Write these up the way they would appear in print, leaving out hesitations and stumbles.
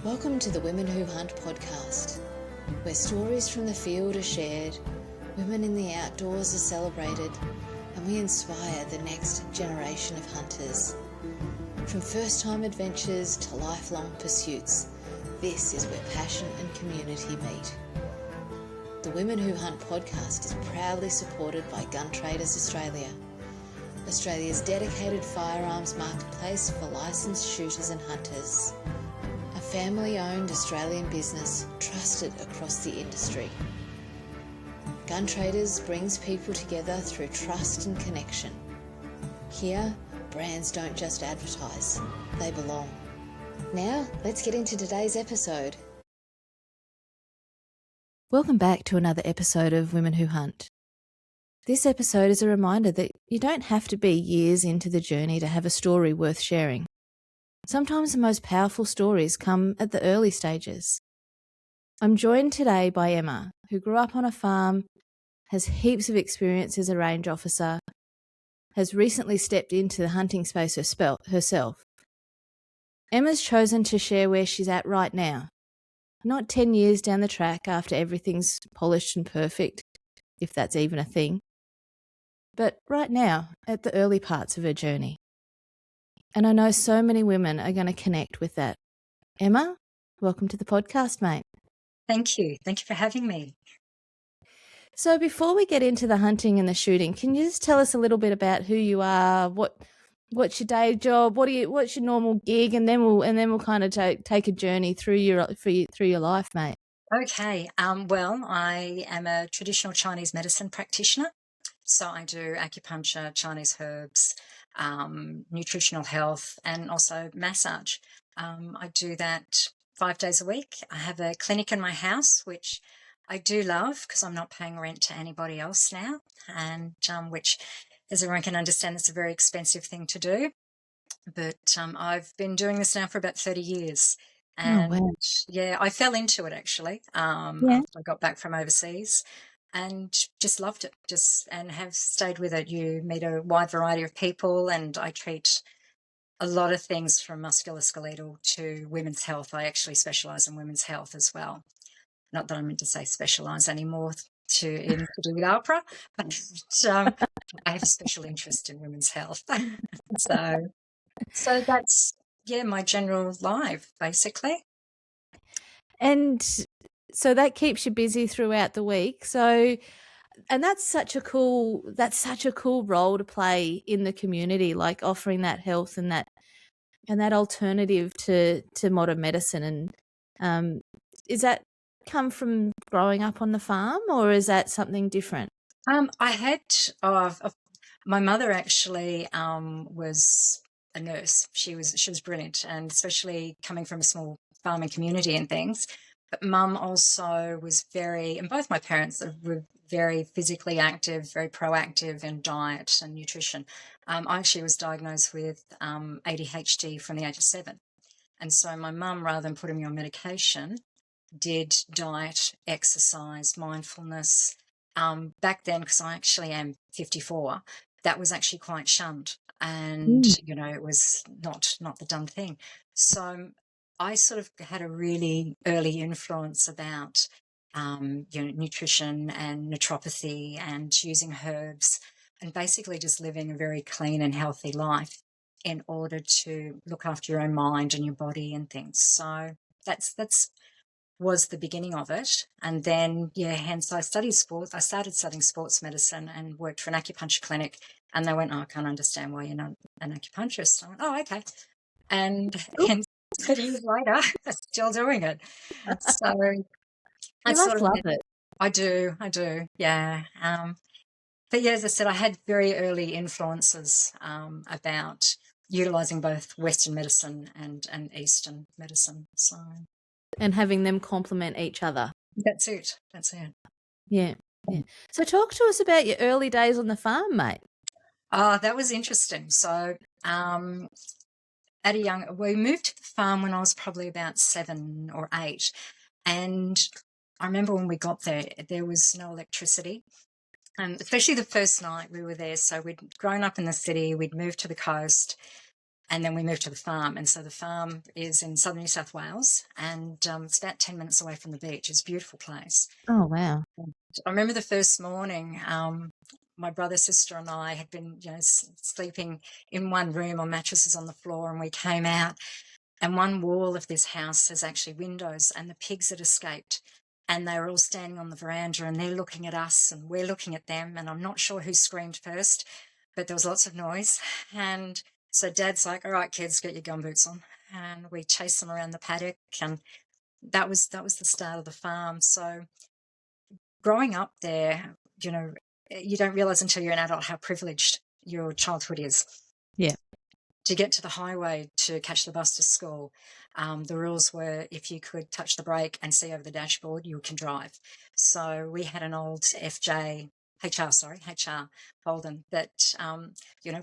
Welcome to the Women Who Hunt podcast, where stories from the field are shared, women in the outdoors are celebrated, and we inspire the next generation of hunters. From first-time adventures to lifelong pursuits, this is where passion and community meet. The Women Who Hunt podcast is proudly supported by Gun Traders Australia, Australia's dedicated firearms marketplace for licensed shooters and hunters. A family-owned Australian business trusted across the industry. Gun Traders brings people together through trust and connection. Here, brands don't just advertise, they belong. Now, let's get into today's episode. Welcome back to another episode of Women Who Hunt. This episode is a reminder that you don't have to be years into the journey to have a story worth sharing. Sometimes the most powerful stories come at the early stages. I'm joined today by Emma, who grew up on a farm, has heaps of experience as a range officer, has recently stepped into the hunting space herself. Emma's chosen to share where she's at right now, not 10 years down the track after everything's polished and perfect, if that's even a thing, but right now at the early parts of her journey. And I know so many women are going to connect with that. Emma, welcome to the podcast, mate. Thank you. Thank you for having me. So before we get into the hunting and the shooting, can you just tell us a little bit about who you are, what's your day job, what's your normal gig, and then we'll kind of take a journey through your life, mate. Okay. Well, I am a traditional Chinese medicine practitioner. So I do acupuncture, Chinese herbs, nutritional health, and also massage. I do that 5 days a week. I have a clinic in my house, which I do love because I'm not paying rent to anybody else now, and which, as everyone can understand, it's a very expensive thing to do. But I've been doing this now for about 30 years. And yeah, I fell into it actually after I got back from overseas. And just loved it, and have stayed with it. You meet a wide variety of people, and I treat a lot of things from musculoskeletal to women's health. I actually specialise in women's health as well. Not that I meant to say specialise anymore to do with APRA, but I have a special interest in women's health. so that's, my general life, basically. And so that keeps you busy throughout the week. So, and that's such a cool role to play in the community, like offering that health and that alternative to modern medicine. And is that come from growing up on the farm, or is that something different? I had my mother actually was a nurse. She was brilliant, and especially coming from a small farming community and things. But Mum also was and both my parents were very physically active, very proactive in diet and nutrition. I actually was diagnosed with ADHD from the age of 7. And so my mum, rather than putting me on medication, did diet, exercise, mindfulness. Back then, because I actually am 54, that was actually quite shunned. And, it was not the done thing. So I sort of had a really early influence about, nutrition and naturopathy and using herbs, and basically just living a very clean and healthy life in order to look after your own mind and your body and things. So that's was the beginning of it. And then, hence I studied sports. I started studying sports medicine and worked for an acupuncture clinic. And they went, I can't understand why you're not an acupuncturist. I went, oh, okay. And hence 30 years later, still doing it. So I sort of love it. I do, yeah. But as I said, I had very early influences about utilising both Western medicine and Eastern medicine. So, and having them complement each other. That's it. Yeah. So talk to us about your early days on the farm, mate. That was interesting. So we moved to the farm when I was probably about 7 or 8. And I remember when we got there was no electricity. Especially the first night we were there. So we'd grown up in the city, we'd moved to the coast, And then we moved to the farm. And so the farm is in southern New South Wales, and it's about 10 minutes away from the beach. It's a beautiful place. Oh, wow. I remember the first morning, my brother, sister, and I had been, sleeping in one room on mattresses on the floor, and we came out, and one wall of this house has actually windows, and the pigs had escaped, and they were all standing on the veranda, and they're looking at us, and we're looking at them, and I'm not sure who screamed first, but there was lots of noise, and so Dad's like, "All right, kids, get your gumboots on," and we chased them around the paddock, and that was the start of the farm. So growing up there, you don't realize until you're an adult how privileged your childhood is. Yeah. To get to the highway to catch the bus to school, the rules were if you could touch the brake and see over the dashboard, you can drive. So we had an old HR Holden that,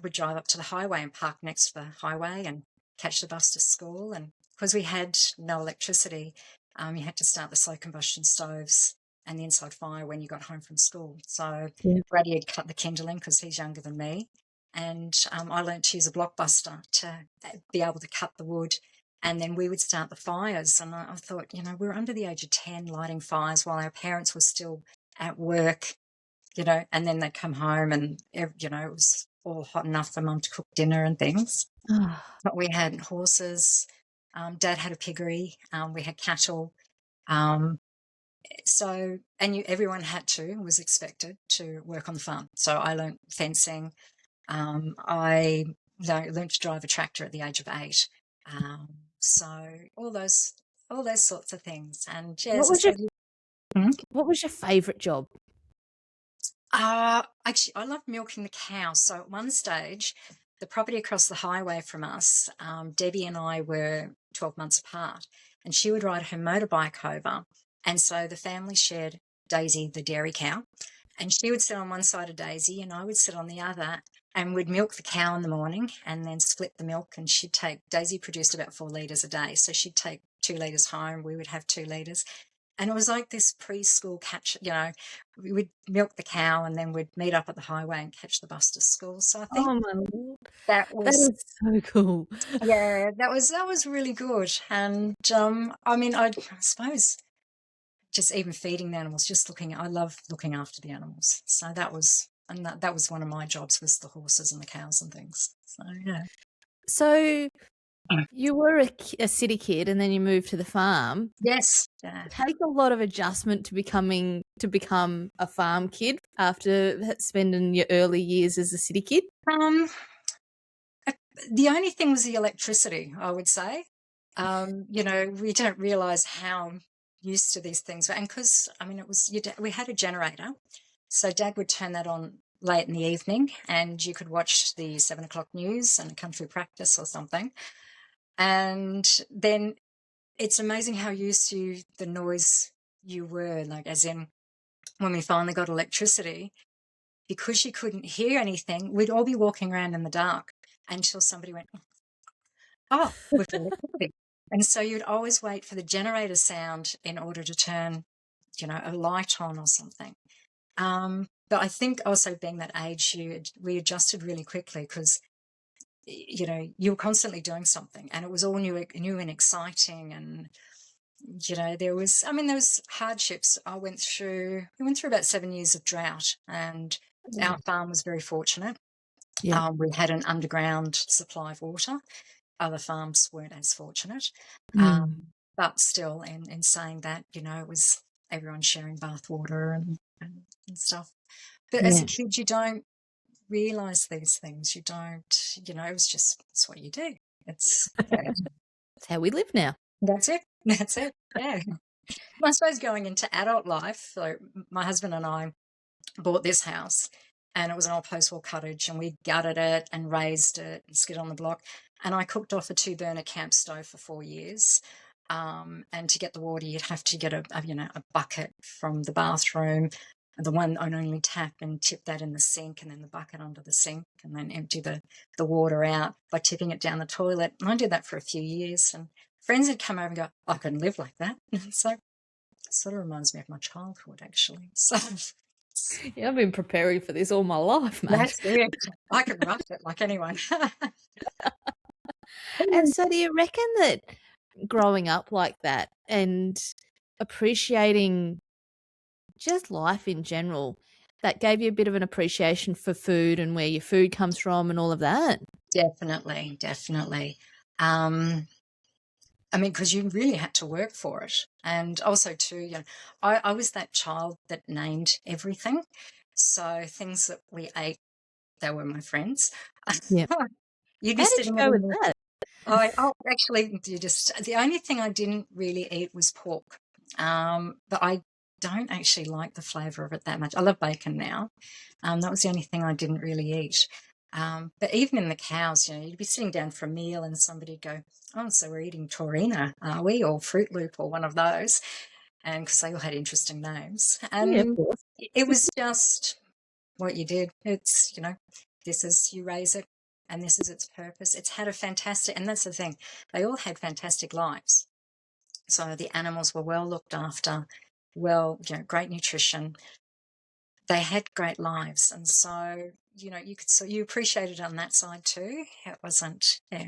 would drive up to the highway and park next to the highway and catch the bus to school. And because we had no electricity, you had to start the slow combustion stoves and the inside fire when you got home from school. So Brady had cut the kindling because he's younger than me. And I learned to use a blockbuster to be able to cut the wood, and then we would start the fires. And I thought, we were under the age of 10 lighting fires while our parents were still at work, and then they'd come home and, it was all hot enough for Mum to cook dinner and things. But we had horses. Dad had a piggery. We had cattle. So, and everyone was expected to work on the farm. So I learned fencing. I learned to drive a tractor at the age of 8. So all those sorts of things. And What was your favourite job? Actually, I love milking the cows. So at one stage, the property across the highway from us, Debbie and I were 12 months apart, and she would ride her motorbike over. And so the family shared Daisy, the dairy cow, and she would sit on one side of Daisy and I would sit on the other, and we'd milk the cow in the morning and then split the milk. And Daisy produced about 4 litres a day. So she'd take 2 litres home. We would have 2 litres. And it was like this preschool catch, we would milk the cow and then we'd meet up at the highway and catch the bus to school. So I think Oh, my Lord. that is so cool. Yeah, that was really good. And I suppose just even feeding the animals, I love looking after the animals. So that was one of my jobs, was the horses and the cows and things. So yeah. So you were a city kid and then you moved to the farm. Yes. Yeah. It takes a lot of adjustment to become a farm kid after spending your early years as a city kid. The only thing was the electricity, I would say. We don't realise how used to these things were. And because, we had a generator. So Dad would turn that on late in the evening and you could watch the 7 o'clock news and a country practice or something. And then it's amazing how used to the noise you were, like as in when we finally got electricity, because you couldn't hear anything, we'd all be walking around in the dark until somebody went, "Oh, we've got electricity." And so you'd always wait for the generator sound in order to turn, a light on or something. But I think also being that age, we adjusted really quickly because, you were constantly doing something and it was all new and exciting. And, there was hardships. We went through about 7 years of drought, and our farm was very fortunate. Yeah. We had an underground supply of water. Other farms weren't as fortunate. But still, in saying that, it was everyone sharing bath water and stuff. But as a kid, you don't realise these things. You don't, it was just, it's what you do. It's That's how we live now. That's it. That's it. Yeah. I suppose going into adult life, so my husband and I bought this house, and it was an old post-war cottage, and we gutted it and raised it and skid on the block. And I cooked off a 2-burner camp stove for 4 years. And to get the water, you'd have to get a bucket from the bathroom, the one on only tap, and tip that in the sink, and then the bucket under the sink, and then empty the water out by tipping it down the toilet. And I did that for a few years, and friends would come over and go, "I couldn't live like that." So it sort of reminds me of my childhood, actually. So yeah, I've been preparing for this all my life, mate. that's it. I could rough it like anyone. And so do you reckon that growing up like that and appreciating just life in general, that gave you a bit of an appreciation for food and where your food comes from and all of that? Definitely, definitely. I mean, because you really had to work for it. And also, too, I was that child that named everything. So things that we ate, they were my friends. Yeah. You'd be How did you sitting go with in that? actually, the only thing I didn't really eat was pork. But I don't actually like the flavour of it that much. I love bacon now. That was the only thing I didn't really eat. But even in the cows, you'd be sitting down for a meal and somebody'd go, "Oh, so we're eating Taurina, are we? Or Fruit Loop or one of those." And because they all had interesting names. Yeah, of And course. it was just what you did. It's, this is, you raise it and this is its purpose. It's had a fantastic, and that's the thing, they all had fantastic lives. So the animals were well looked after, great nutrition. They had great lives. And so, you appreciated it on that side too. It wasn't, yeah.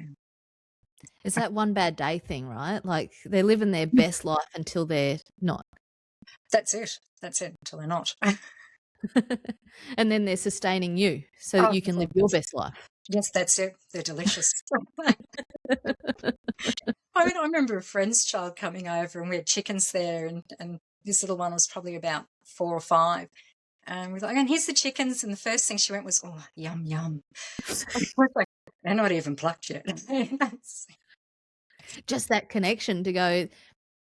It's that one bad day thing, right? Like they're living their best life until they're not. That's it. That's it until they're not. And then they're sustaining you so that Oh, you can live your best life. yes, that's it. They're delicious. I mean, I remember a friend's child coming over and we had chickens there, and this little one was probably about 4 or 5. And we're like, and here's the chickens. And the first thing she went was, "Oh, yum, yum." I was like, they're not even plucked yet. Just that connection to go,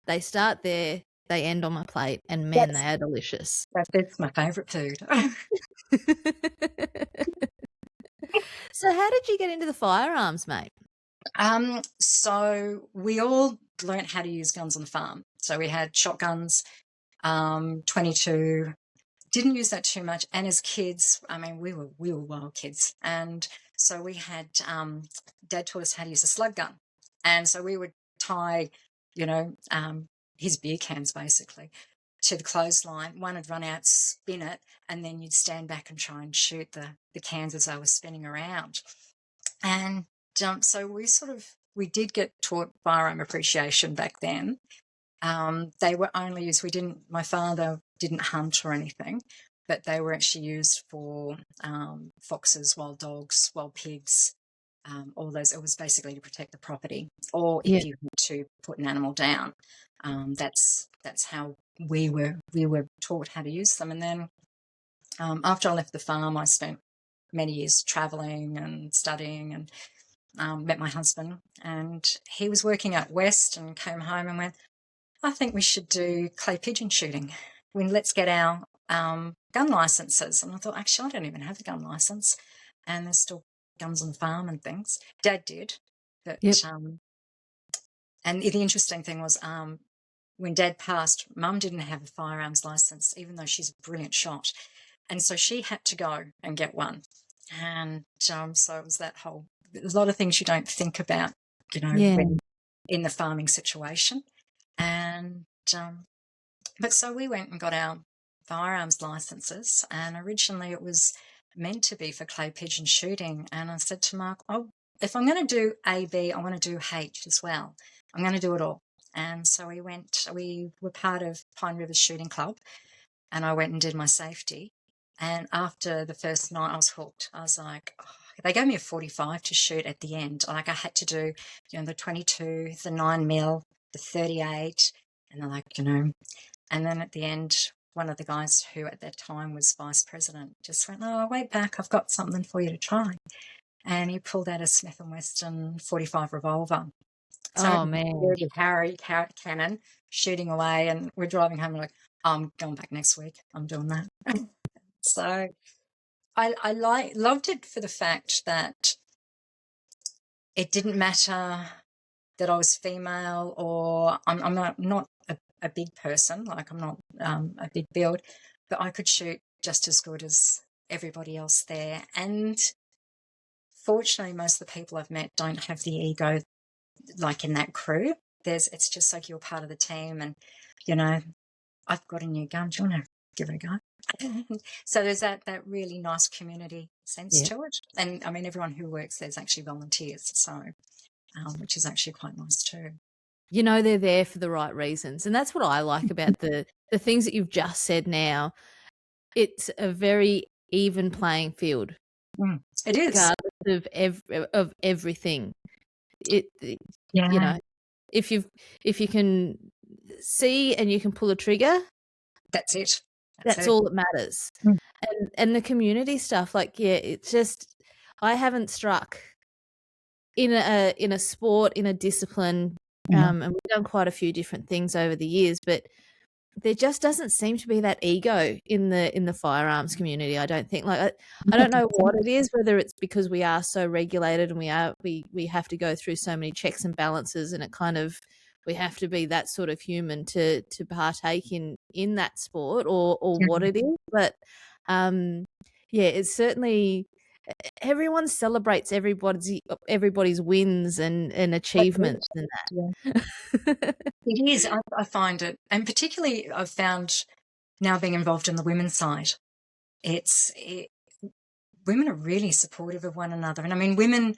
they start there, they end on my plate, and man, that's, they are delicious. that's my favourite food. So how did you get into the firearms, mate? So we all learnt how to use guns on the farm. So we had shotguns, 22. Didn't use that too much. And as kids, I mean, we were wild kids. And so we had, Dad taught us how to use a slug gun. And so we would tie, you know, his beer cans basically to the clothesline. One would run out, spin it, and then you'd stand back and try and shoot the cans as they were spinning around. And so we did get taught firearm appreciation back then. They were only used, my father didn't hunt or anything, but they were actually used for foxes, wild dogs, wild pigs, all those. It was basically to protect the property, or Yeah. if you had to put an animal down. That's how we were taught how to use them. And then after I left the farm, I spent many years traveling and studying, and met my husband, and he was working out west and came home and went, "I think we should do clay pigeon shooting. Let's get our gun licenses." And I thought, actually, I don't even have a gun license, and there's still guns on the farm and things. Dad did, but Yep. and the interesting thing was, when Dad passed, Mum didn't have a firearms license, even though she's a brilliant shot, and so she had to go and get one. And so it was that whole. There's a lot of things you don't think about, Yeah. when in the farming situation. And but so we went and got our firearms licenses, and originally it was meant to be for clay pigeon shooting. And I said to Mark, "Oh, if I'm going to do A, B, I want to do H as well. I'm going to do it all." And so we were part of Pine River Shooting Club, and I went and did my safety. And after the first night, I was hooked. I was like, oh, they gave me a 45 to shoot at the end. Like I had to do, the 22, the 9mm, the 38, and they're like, and then at the end, one of the guys who at that time was vice president just went, "Oh, wait back, I've got something for you to try." And he pulled out a Smith & Wesson 45 revolver. So I had Oh, a man. dirty Harry cannon shooting away, and we're driving home. We're like, "I'm going back next week. I'm doing that." So I loved it for the fact that it didn't matter that I was female, or I'm not a big person, like I'm not a big build, but I could shoot just as good as everybody else there. And fortunately, most of the people I've met don't have the ego like in that crew. It's just like you're part of the team, and I've got a new gun. Do you want to give it a go? So there's that really nice community sense Yeah. to it. And I mean, everyone who works there's actually volunteers. So which is actually quite nice too. You know, they're there for the right reasons. And that's what I like about the things that you've just said now. It's a very even playing field, It is. regardless of everything. You Yeah, know, if you can see and you can pull a trigger, that's it. that's all that matters. Mm. And the community stuff, like, yeah, it's just, I haven't struck in a sport, in a discipline, and we've done quite a few different things over the years, but there just doesn't seem to be that ego in the firearms community. I don't think, like, I don't know what it is, whether it's because we are so regulated and we have to go through so many checks and balances, and it kind of, we have to be that sort of human to partake in that sport, or what it is. But yeah, it's certainly, everyone celebrates everybody's wins and That's it. achievements and Yeah. that. It is. I find it, and particularly I've found now being involved in the women's side, women are really supportive of one another. And I mean, women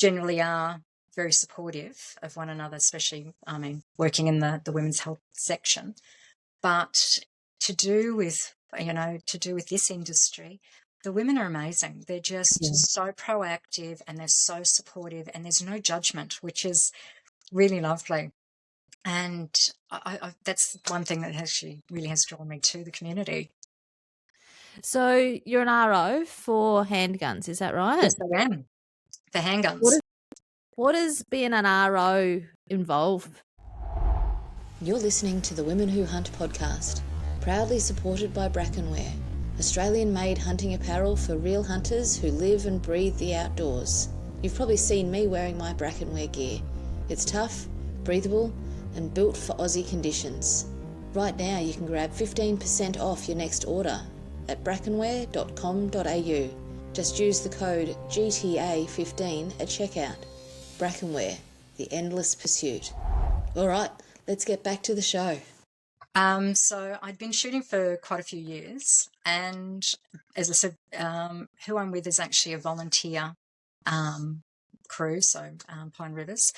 generally are very supportive of one another, especially, I mean, working in the women's health section. But to do with, this industry, the women are amazing. They're just so proactive and they're so supportive and there's no judgment, which is really lovely. And that's one thing that actually really has drawn me to the community. So you're an RO for handguns, is that right? Yes, I am. For handguns. What does being an RO involve? You're listening to the Women Who Hunt podcast, proudly supported by Brackenwear, Australian-made hunting apparel for real hunters who live and breathe the outdoors. You've probably seen me wearing my Brackenwear gear. It's tough, breathable, and built for Aussie conditions. Right now you can grab 15% off your next order at brackenwear.com.au. Just use the code GTA15 at checkout. Brackenwear, the endless pursuit. All right, let's get back to the show. So I'd been shooting for quite a few years, and as I said, who I'm with is actually a volunteer crew, so Pine Rivers,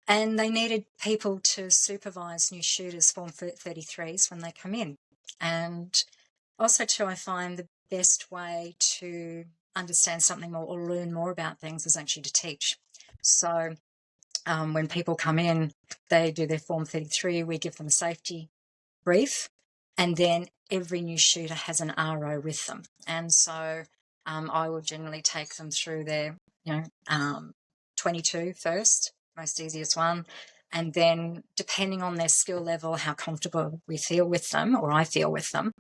and they needed people to supervise new shooters, Form 33s, when they come in. And also, too, I find the best way to understand something more or learn more about things is actually to teach. So when people come in, they do their Form 33, we give them a safety brief, and then every new shooter has an RO with them. And so I will generally take them through their 22 first, most easiest one, and then depending on their skill level, how comfortable we feel with them, or I feel with them,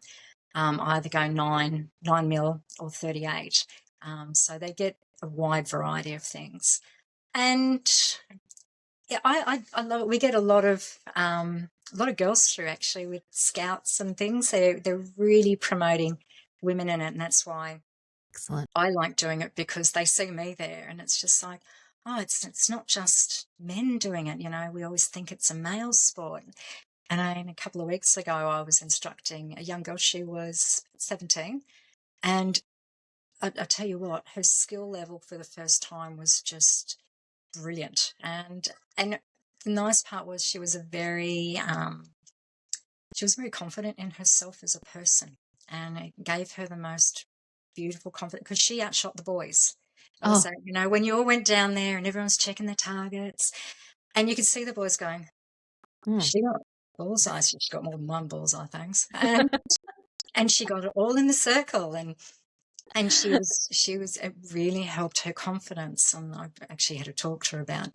I either go 9 mil or 38. So they get a wide variety of things. And yeah, I love it. We get a lot of girls through, actually, with scouts and things. They're really promoting women in it, and that's why Excellent. I like doing it, because they see me there, and it's just like, oh, it's not just men doing it. We always think it's a male sport. And a couple of weeks ago, I was instructing a young girl. She was 17, and I tell you what, her skill level for the first time was just brilliant. And the nice part was she was very confident in herself as a person, and it gave her the most beautiful confidence, because she outshot the boys. So, when you all went down there and everyone's checking their targets, and you could see the boys going, she got bullseye. She's got more than one bullseye, thanks. And she got it all in the circle, and she was it really helped her confidence. And I actually had to talk to her about,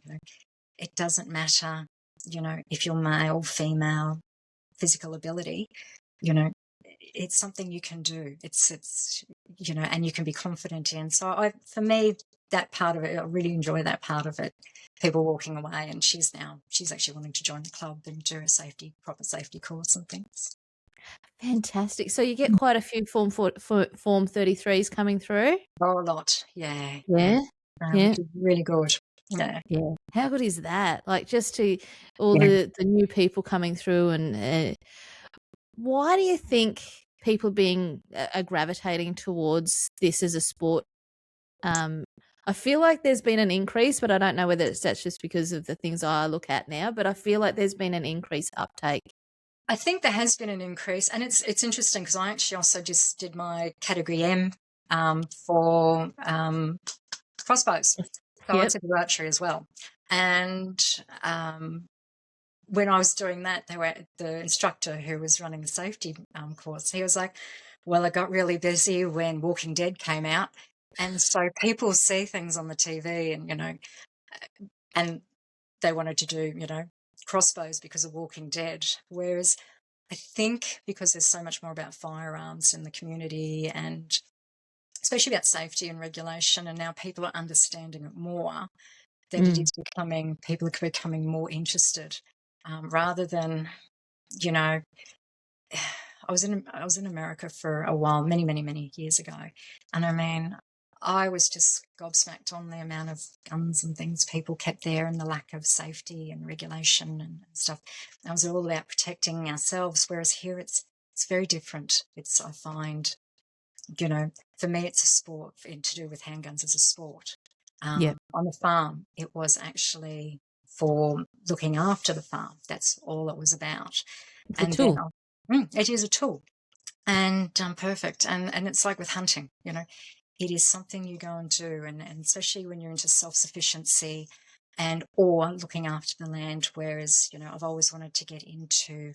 it doesn't matter, if you're male, female, physical ability, it's something you can do. It's and you can be confident in. So for me, that part of it, I really enjoy that part of it. People walking away, and she's actually wanting to join the club and do a proper safety course and things. Fantastic. So you get quite a few Form 33s coming through? Oh, a lot. Yeah. Yeah. Which is really good. Yeah. Yeah. How good is that? Like, just to all Yeah. the new people coming through, and why do you think people are gravitating towards this as a sport? I feel like there's been an increase, but I don't know whether that's just because of the things I look at now, but I feel like there's been an increased uptake. I think there has been an increase, and it's interesting because I actually also just did my category M for crossbows. So I Yep. took the archery as well. And when I was doing that, the instructor who was running the safety course, he was like, well, I got really busy when Walking Dead came out. And so people see things on the TV and, and they wanted to do, crossbows because of Walking Dead. Whereas I think because there's so much more about firearms in the community and especially about safety and regulation, and now people are understanding it more, that it is people are becoming more interested, rather than, I was in America for a while, many, many, many years ago, and I mean, I was just gobsmacked on the amount of guns and things people kept there and the lack of safety and regulation and stuff. It was all about protecting ourselves, whereas here it's very different. I find, for me, it's a sport, to do with handguns as a sport. Yep. On the farm, it was actually for looking after the farm. That's all it was about. It's a And then, tool. it is a tool, and perfect. And it's like with hunting, it is something you go and do, and especially when you're into self-sufficiency or looking after the land. Whereas, I've always wanted to get into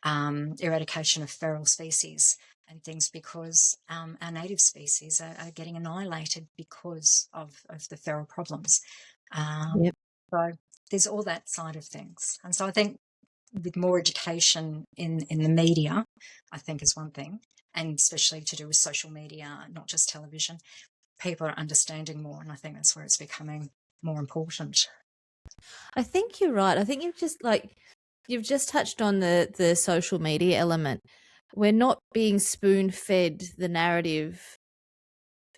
eradication of feral species and things because our native species are getting annihilated because of the feral problems. Yep. So there's all that side of things. And so I think with more education in the media, I think is one thing, and especially to do with social media, not just television, people are understanding more, and I think that's where it's becoming more important. I think you're right. I think you've just touched on the social media element. We're not being spoon-fed the narrative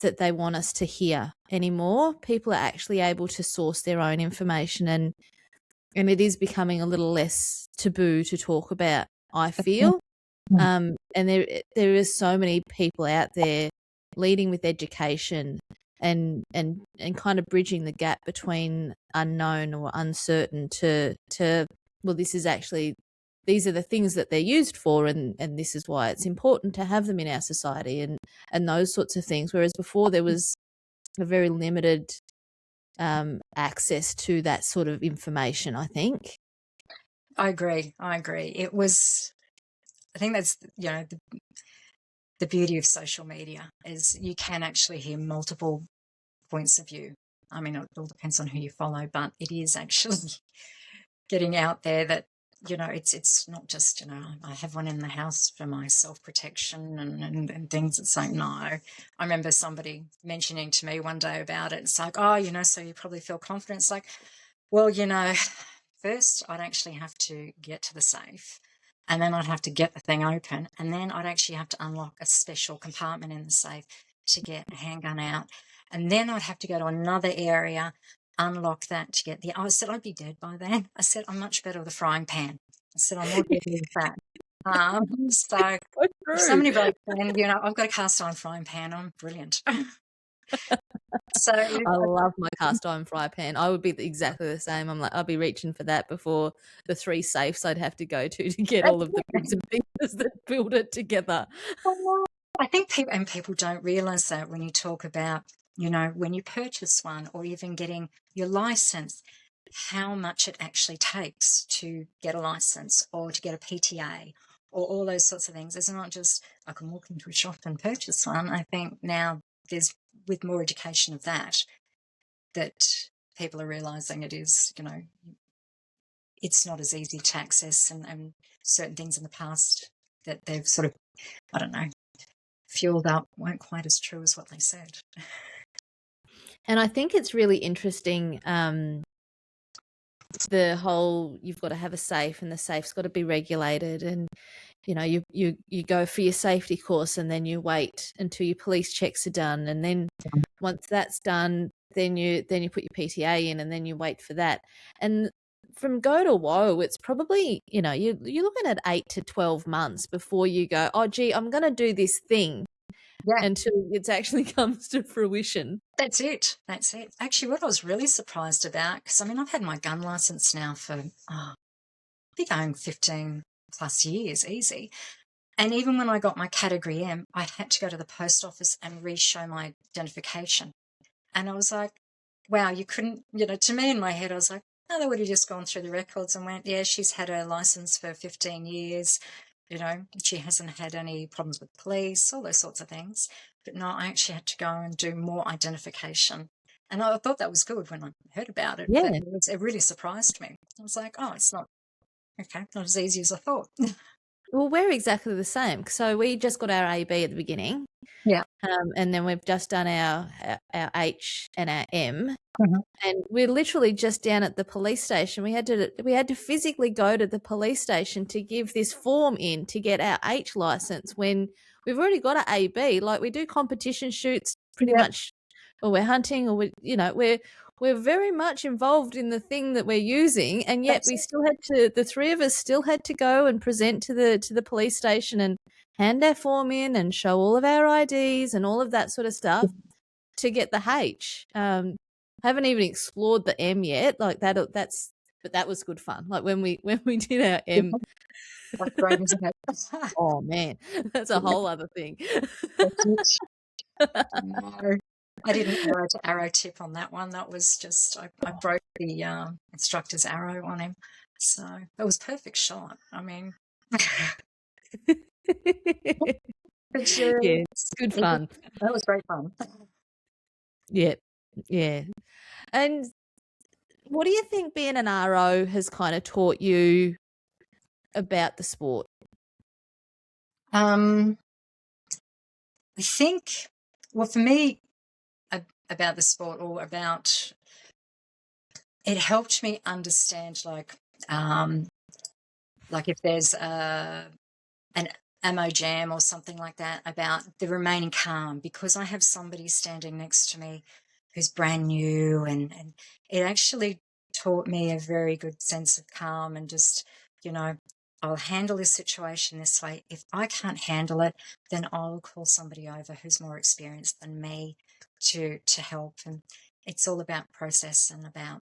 that they want us to hear anymore. People are actually able to source their own information, and it is becoming a little less taboo to talk about, I feel. And there is so many people out there leading with education and kind of bridging the gap between unknown or uncertain to well, these are the things that they're used for, and this is why it's important to have them in our society, and those sorts of things. Whereas before there was a very limited access to that sort of information, I think. I agree. It was, I think that's, the beauty of social media is you can actually hear multiple points of view. I mean, it all depends on who you follow, but it is actually getting out there that, it's not just, I have one in the house for my self-protection and things. It's like, no. I remember somebody mentioning to me one day about it. It's like, oh, so you probably feel confident. It's like, well, first I'd actually have to get to the safe, and then I'd have to get the thing open, and then I'd actually have to unlock a special compartment in the safe to get a handgun out, and then I'd have to go to another area, unlock that to get I said I'd be dead by then. I said I'm much better with a frying pan. I said I'm more deadly with that. So if True. somebody breaks in, I've got a cast iron frying pan. I'm brilliant. So I love my cast iron fry pan. I would be exactly the same. I'm like, I'll be reaching for that before the 3 safes I'd have to go to get all of the bits and pieces that build it together. I think people don't realize that when you talk about, when you purchase one or even getting your license, how much it actually takes to get a license or to get a PTA or all those sorts of things. It's not just I can walk into a shop and purchase one. I think now there's, with more education of that people are realizing it is, it's not as easy to access, and certain things in the past that they've sort of, I don't know, fueled up weren't quite as true as what they said. And I think it's really interesting, the whole you've got to have a safe and the safe's got to be regulated, and you go for your safety course and then you wait until your police checks are done, and then once that's done, then you put your PTA in, and then you wait for that. And from go to woe, it's probably, you're looking at 8 to 12 months before you go, oh gee, I'm going to do this thing. Yeah. until it actually comes to fruition. That's it. That's it. Actually, what I was really surprised about, because I mean, I've had my gun license now for, I think going 15 plus years, easy. And even when I got my category M, I had to go to the post office and re-show my identification. And I was like, wow, you couldn't, to me in my head, I was like, no, they would have just gone through the records and went, yeah, she's had her license for 15 years. She hasn't had any problems with police, all those sorts of things. But no, I actually had to go and do more identification. And I thought that was good when I heard about it, but Yeah. it really surprised me. I was like, oh, it's not, okay, not as easy as I thought. Well, we're exactly the same. So we just got our AB at the beginning. Yeah. And then we've just done our H and our M. Mhm. And we're literally just down at the police station. We had to physically go to the police station to give this form in to get our H license when we've already got an AB. Like, we do competition shoots pretty Yep. much, or we're hunting, or we're very much involved in the thing that we're using, and yet That's it. the three of us still had to go and present to the police station and hand our form in and show all of our IDs and all of that sort of stuff to get the H. Haven't even explored the M yet. Like but that was good fun. Like when we did our M. That's great, isn't it? Oh man, that's a whole other thing. That's it. No, I didn't arrow to arrow tip on that one. That was just, I broke the instructor's arrow on him. So it was a perfect shot. I mean, but Yeah, good fun. that was great fun. Yeah, yeah. And what do you think being an RO has kind of taught you about the sport? I think, well, for me, about the sport, or about, it helped me understand, like if there's an ammo jam or something like that, about the remaining calm, because I have somebody standing next to me who's brand new, and it actually taught me a very good sense of calm, and just, I'll handle this situation this way. If I can't handle it, then I'll call somebody over who's more experienced than me to help. And it's all about process, and about,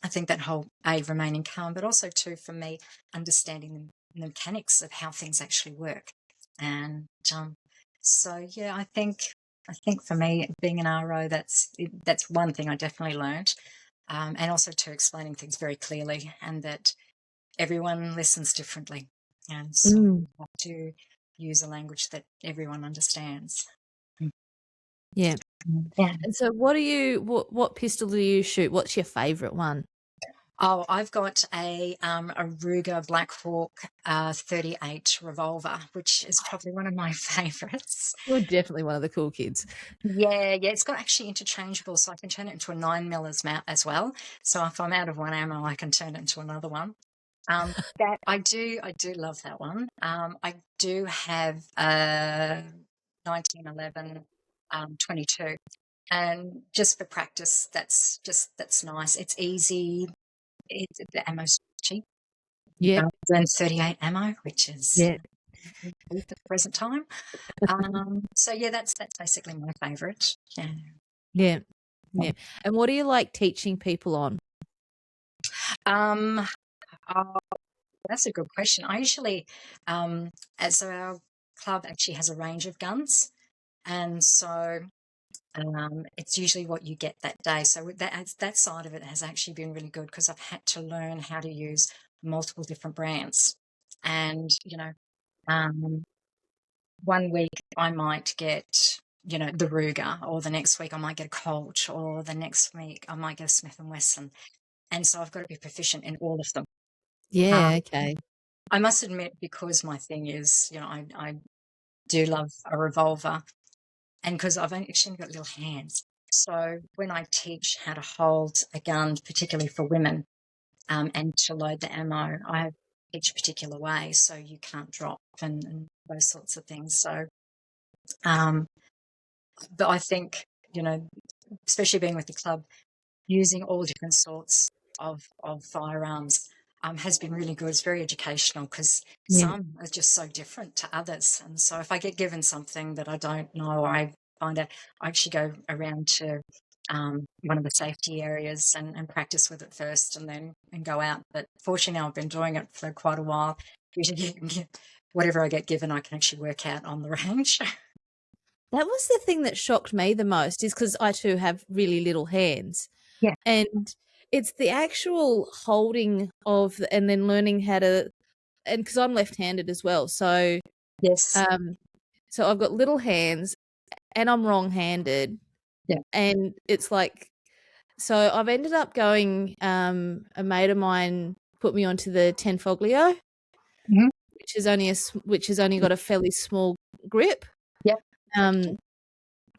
I think, that whole remaining calm, but also too, for me, understanding the mechanics of how things actually work. And so yeah, I think for me, being an RO, that's one thing I definitely learned. And also to explaining things very clearly, and that everyone listens differently, and so you have to use a language that everyone understands. Yeah. Yeah. And so what pistol do you shoot? What's your favorite one? Oh, I've got a Ruger Black Hawk 38 revolver, which is probably one of my favorites. You're definitely one of the cool kids. Yeah, it's got actually interchangeable, so I can turn it into a 9mm as well. So if I'm out of one ammo, I can turn it into another one. That I do love that one. I do have a 1911 22, and just for practice, that's nice. It's easy. The ammo's cheap. Yeah. Than 38 ammo, which is Yeah. at the present time. So yeah, that's basically my favourite. Yeah. Yeah. Yeah. And what do you like teaching people on? Um, oh, that's a good question. I usually, so our club actually has a range of guns, and so it's usually what you get that day. So that side of it has actually been really good, because I've had to learn how to use multiple different brands, and one week I might get the Ruger, or the next week I might get a Colt, or the next week I might get a Smith and Wesson, and so I've got to be proficient in all of them. Yeah, okay. I must admit, because my thing is, I do love a revolver, and because I've actually got little hands. So when I teach how to hold a gun, particularly for women, and to load the ammo, I teach a particular way, so you can't drop, and those sorts of things. So, but I think, especially being with the club, using all different sorts of firearms, has been really good. It's very educational because Yeah. some are just so different to others. And so if I get given something that I don't know, I find out, I actually go around to one of the safety areas and practice with it first and go out. But fortunately now I've been doing it for quite a while. Usually whatever I get given, I can actually work out on the range. That was the thing that shocked me the most, is because I too have really little hands. Yeah. And it's the actual holding of and then learning how to, and because I'm left-handed as well. So Yes. so I've got little hands and I'm wrong-handed. Yeah. And it's like, so I've ended up going, a mate of mine put me onto the Tenfoglio, Mhm. which has only got a fairly small grip. Yeah. Um,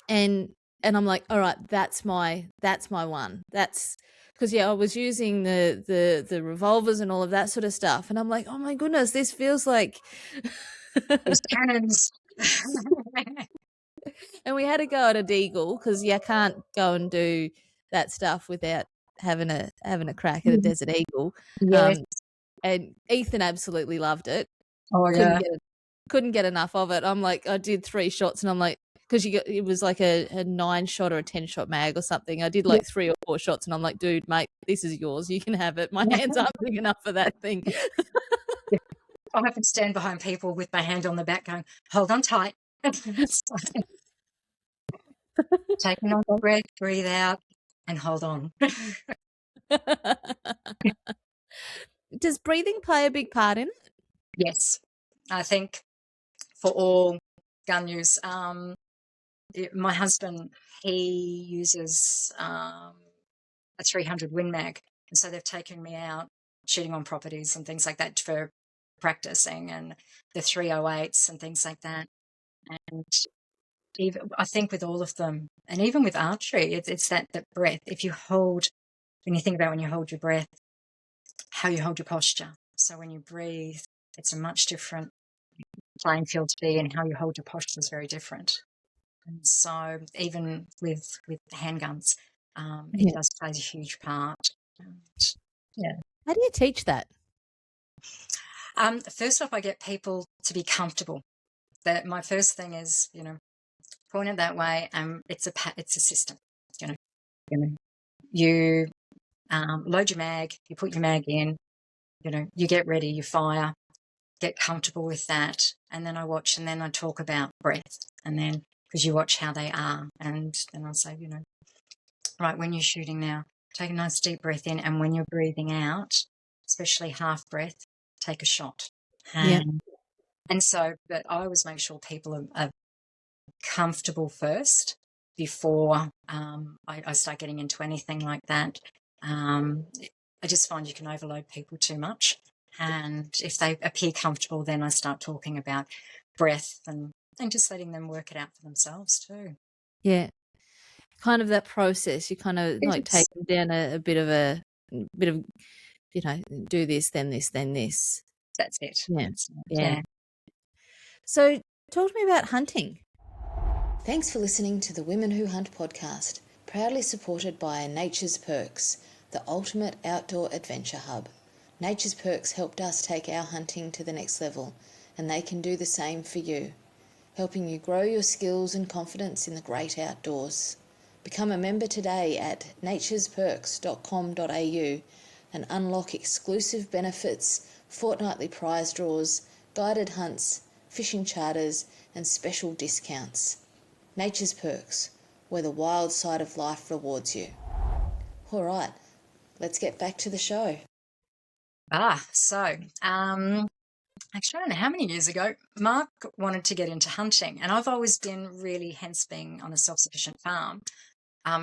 and I'm like, all right, that's my one. That's because I was using the revolvers and all of that sort of stuff, and I'm like, oh my goodness, this feels like. There's cannons. And we had to go at a deagle because you can't go and do that stuff without having a crack at a desert eagle. Yeah. Um, and Ethan absolutely loved it. Oh Couldn't yeah. get enough of it. I'm like, I did 3 shots, and I'm like, because it was like a 9-shot or a 10-shot mag or something. I did Yeah. like 3 or 4 shots, and I'm like, dude, mate, this is yours. You can have it. My hands aren't big enough for that thing. I have to stand behind people with my hand on the back going, hold on tight. Take another breath, breathe out, and hold on. Does breathing play a big part in it? Yes. I think for all gun use, my husband, he uses a 300 Win Mag. And so they've taken me out shooting on properties and things like that for practicing, and the 308s and things like that. And even I think with all of them, and even with archery, it's that breath. If you hold, when you think about when you hold your breath, how you hold your posture. So when you breathe, it's a much different playing field to be, and how you hold your posture is very different. And so even with handguns, it Yeah. does play a huge part. And, yeah. How do you teach that? First off, I get people to be comfortable. That my first thing is, point it that way. It's a system. You know, you load your mag, you put your mag in, you get ready, you fire, get comfortable with that, and then I watch, and then I talk about breath, and then because you watch how they are, and then I'll say, right, when you're shooting now, take a nice deep breath in, and when you're breathing out, especially half breath, take a shot. Yeah. And so, but I always make sure people are comfortable first before I start getting into anything like that. I just find you can overload people too much. And if they appear comfortable, then I start talking about breath and just letting them work it out for themselves too. Yeah. Kind of that process. You kind of like take It's, them down a bit of, do this, then this, then this. that's it. Yeah. That's it. Yeah. Yeah. So talk to me about hunting. Thanks for listening to the Women Who Hunt podcast, proudly supported by Nature's Perks, the ultimate outdoor adventure hub. Nature's Perks helped us take our hunting to the next level, and they can do the same for you, helping you grow your skills and confidence in the great outdoors. Become a member today at naturesperks.com.au and unlock exclusive benefits, fortnightly prize draws, guided hunts, fishing charters, and special discounts. Nature's Perks, where the wild side of life rewards you. All right, let's get back to the show. So, actually, I don't know how many years ago, Mark wanted to get into hunting, and I've always been really, hence being on a self-sufficient farm,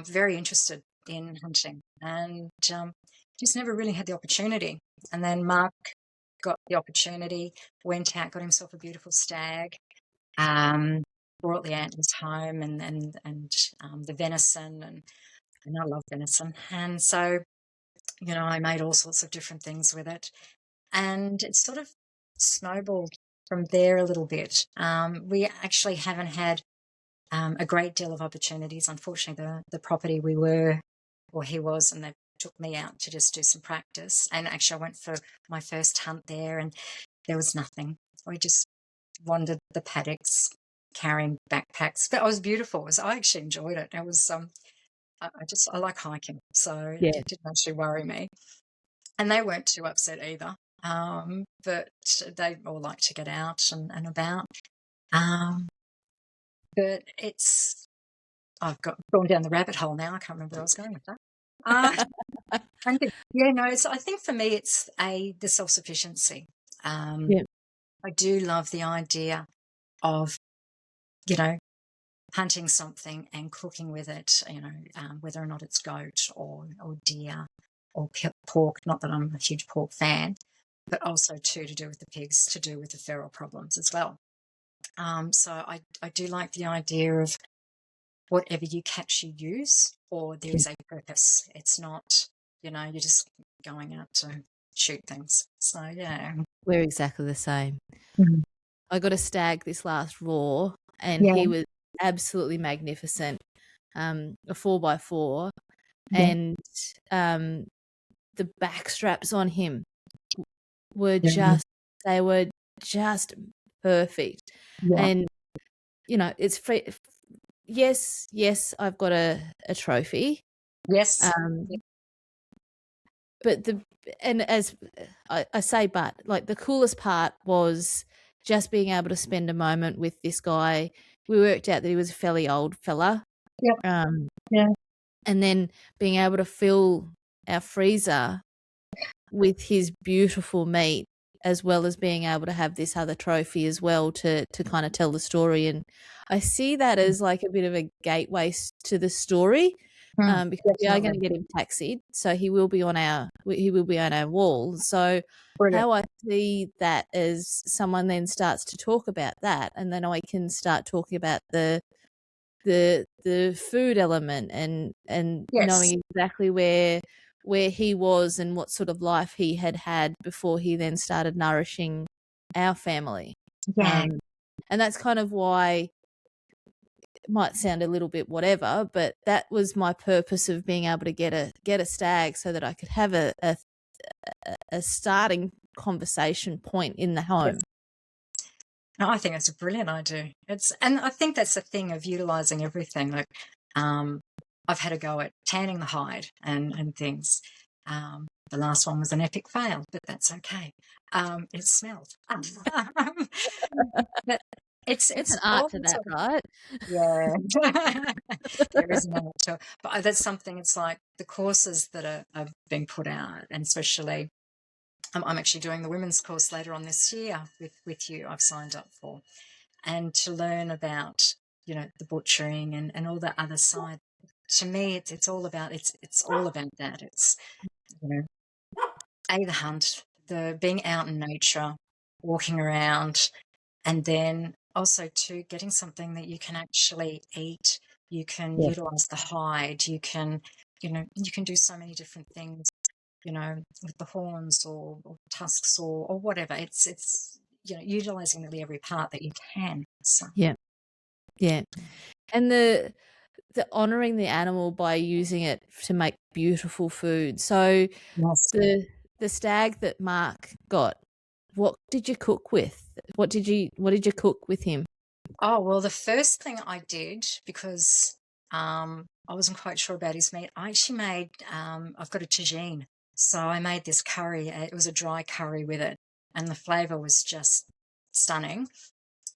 very interested in hunting, and just never really had the opportunity. And then Mark got the opportunity, went out, got himself a beautiful stag, brought the antlers home, and the venison, and I love venison, and so I made all sorts of different things with it, and it sort of snowballed from there a little bit. We actually haven't had a great deal of opportunities. Unfortunately, the property we were, or he was, and they've took me out to just do some practice. And actually, I went for my first hunt there, and there was nothing. We just wandered the paddocks carrying backpacks, but it was beautiful. I actually enjoyed it. It was I like hiking, so Yeah. it didn't actually worry me. And they weren't too upset either. But they all like to get out and about. But I've gone down the rabbit hole now. I can't remember where I was going with that. Yeah, no, I think for me it's the self-sufficiency. Yeah. I do love the idea of, you know, hunting something and cooking with it, whether or not it's goat or deer or pork. Not that I'm a huge pork fan, but also too to do with the pigs, to do with the feral problems as well. So I do like the idea of whatever you catch, you use, or there is a purpose. It's not, you're just going out to shoot things. So yeah. We're exactly the same. Mhm. I got a stag this last raw, and Yeah, he was absolutely magnificent. A 4x4, yeah, and the back straps on him were yeah, they were just perfect. yeah. And it's free. Yes, I've got a trophy. Yes. But as I say, but like the coolest part was just being able to spend a moment with this guy. We worked out that he was a fairly old fella. Yep. Um, Yeah. and then being able to fill our freezer with his beautiful meat, as well as being able to have this other trophy as well to kind of tell the story. And I see that as like a bit of a gateway to the story, because we are going to Definitely. get him taxied, so he will be on our wall. So Brilliant. how I see that is someone then starts to talk about that, and then I can start talking about the food element and Yes. knowing exactly where he was and what sort of life he had before he then started nourishing our family. Yeah. And that's kind of why it might sound a little bit whatever, but that was my purpose of being able to get a stag, so that I could have a starting conversation point in the home. Yes. No, I think it's a brilliant idea. And I think that's the thing of utilizing everything. Like, I've had a go at tanning the hide and things. The last one was an epic fail, but that's okay. It smelled. But It's it's an art all to the that, sort of, right? yeah. There is an element to it. But that's something. It's like the courses that are being put out, and especially I'm actually doing the women's course later on this year with you. I've signed up for, and to learn about the butchering and all the other side. To me, it's all about it's all about that. It's you know the hunt, the being out in nature, walking around, and then also to getting something that you can actually eat. You can Yeah. utilize the hide. You can do so many different things. With the horns or tusks or whatever. It's utilizing nearly every part that you can. So. Yeah. Yeah. And the honoring the animal by using it to make beautiful food. So Yes. the stag that Mark got, what did you cook with? What did you cook with him? Oh, well, the first thing I did, because I wasn't quite sure about his meat, I actually made, I've got a tagine. So I made this curry. It was a dry curry with it, and the flavor was just stunning.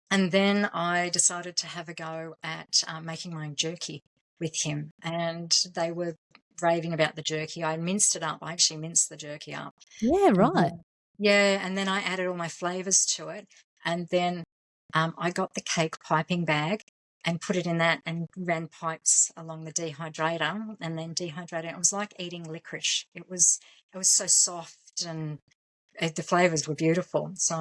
And then I decided to have a go at making my own jerky with him. And they were raving about the jerky. I minced it up. I actually minced the jerky up. Yeah, And right. and then I added all my flavors to it. And then I got the cake piping bag and put it in that and ran pipes along the dehydrator and then dehydrated. It was like eating licorice. It was so soft, and the flavors were beautiful. So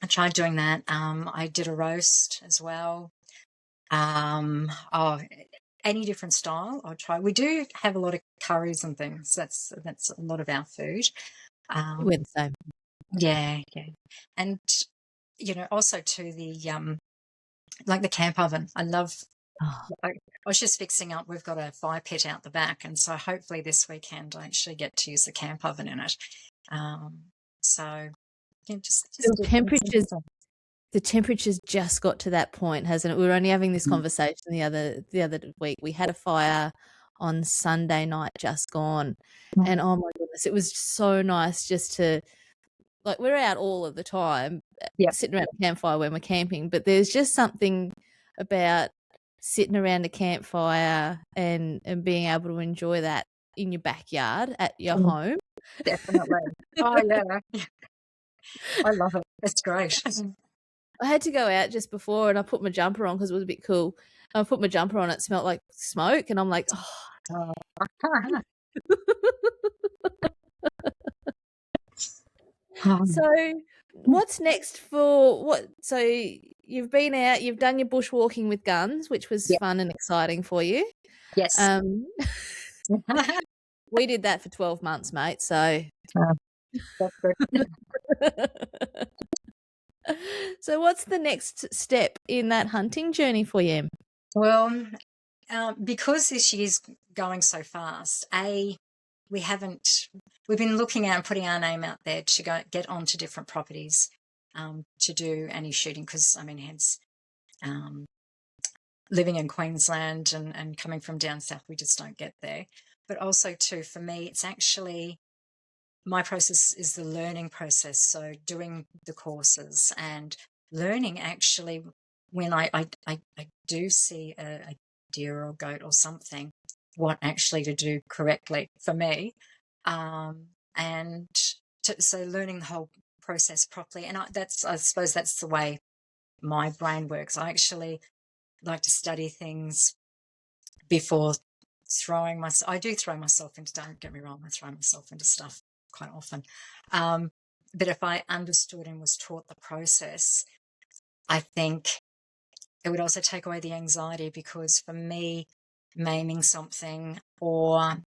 I tried doing that. I did a roast as well. Oh, any different style I'll try. We do have a lot of curries and things. That's a lot of our food. We're Um, the same. yeah, yeah. And also to the like the camp oven. I love Oh, I was just fixing up. We've got a fire pit out the back, and so hopefully this weekend I actually get to use the camp oven in it. So yeah, just the do things temperatures simple. the temperatures just got to that point, hasn't it? We were only having this conversation the other week. We had a fire on Sunday night just gone, and oh my goodness, it was so nice just to, like, we're out all of the time, Yeah, sitting around a campfire when we're camping, but there's just something about sitting around a campfire and being able to enjoy that in your backyard at your home. definitely. Oh yeah, I love it. It's great. I had to go out just before and I put my jumper on because it was a bit cool. I put my jumper on, it smelled like smoke, and I'm like, oh. So what's next for what? So you've been out, you've done your bushwalking with guns, which was Yeah. fun and exciting for you. Yes. We did that for 12 months, mate. So That's good. so what's the next step in that hunting journey for you? Well, because this year's going so fast, we've been looking at and putting our name out there to go get onto different properties to do any shooting, because I mean, hence living in Queensland and coming from down south, we just don't get there. But also too, for me, it's actually, my process is the learning process. So doing the courses and learning actually when I do see a deer or goat or something, what actually to do correctly for me. And so learning the whole process properly. And I suppose that's the way my brain works. I actually like to study things before throwing myself. I do throw myself into, don't get me wrong, I throw myself into stuff quite often. But if I understood and was taught the process, I think it would also take away the anxiety, because for me, maiming something or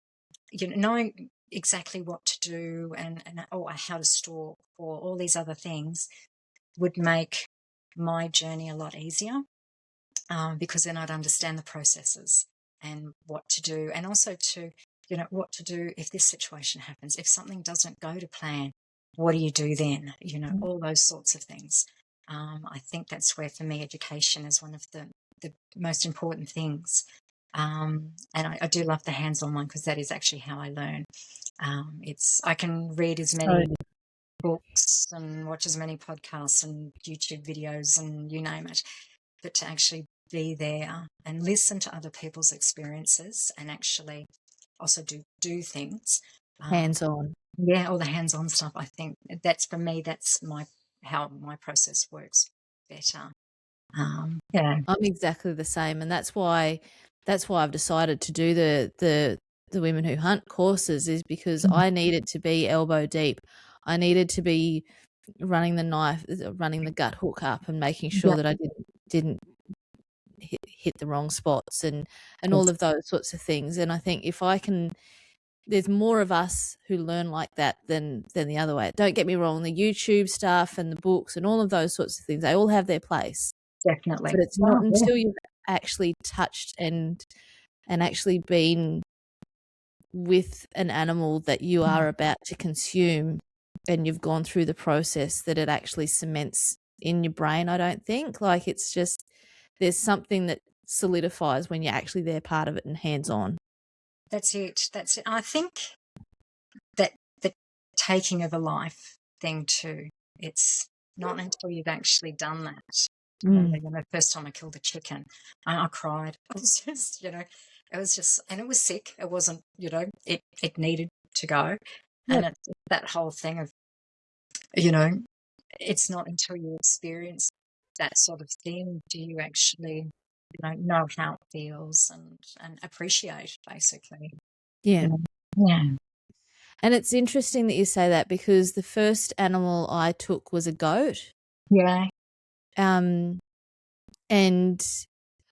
knowing exactly what to do and or how to stalk or all these other things would make my journey a lot easier, because then I'd understand the processes and what to do, and also to what to do if this situation happens, if something doesn't go to plan, what do you do then, all those sorts of things. I think that's where, for me, education is one of the most important things. And I do love the hands-on one, because that is actually how I learn. I can read as many books and watch as many podcasts and YouTube videos and you name it, but to actually be there and listen to other people's experiences and actually also do things. Hands-on. Yeah, all the hands-on stuff. I think that's, for me, that's how my process works better. Yeah. I'm exactly the same, and that's why I've decided to do the Women Who Hunt courses, is because I needed to be elbow deep. I needed to be running the gut hook up and making sure Yeah. that I didn't hit the wrong spots and all of those sorts of things. And I think if I can, there's more of us who learn like that than the other way. Don't get me wrong, the YouTube stuff and the books and all of those sorts of things, they all have their place. Definitely. But it's Oh, not until you've actually touched and actually been with an animal that you are about to consume, and you've gone through the process, that it actually cements in your brain, I don't think. Like, it's just, there's something that solidifies when you're actually there, part of it and hands-on. That's it. That's it. I think that the taking of a life thing too, it's not until you've actually done that. The first time I killed a chicken, I cried. It was just, and it was sick. It wasn't, it needed to go. Yep. And it's that whole thing of, it's not until you experience that sort of thing do you actually, know how it feels and appreciate, basically. Yeah. Yeah. And it's interesting that you say that, because the first animal I took was a goat. Yeah. And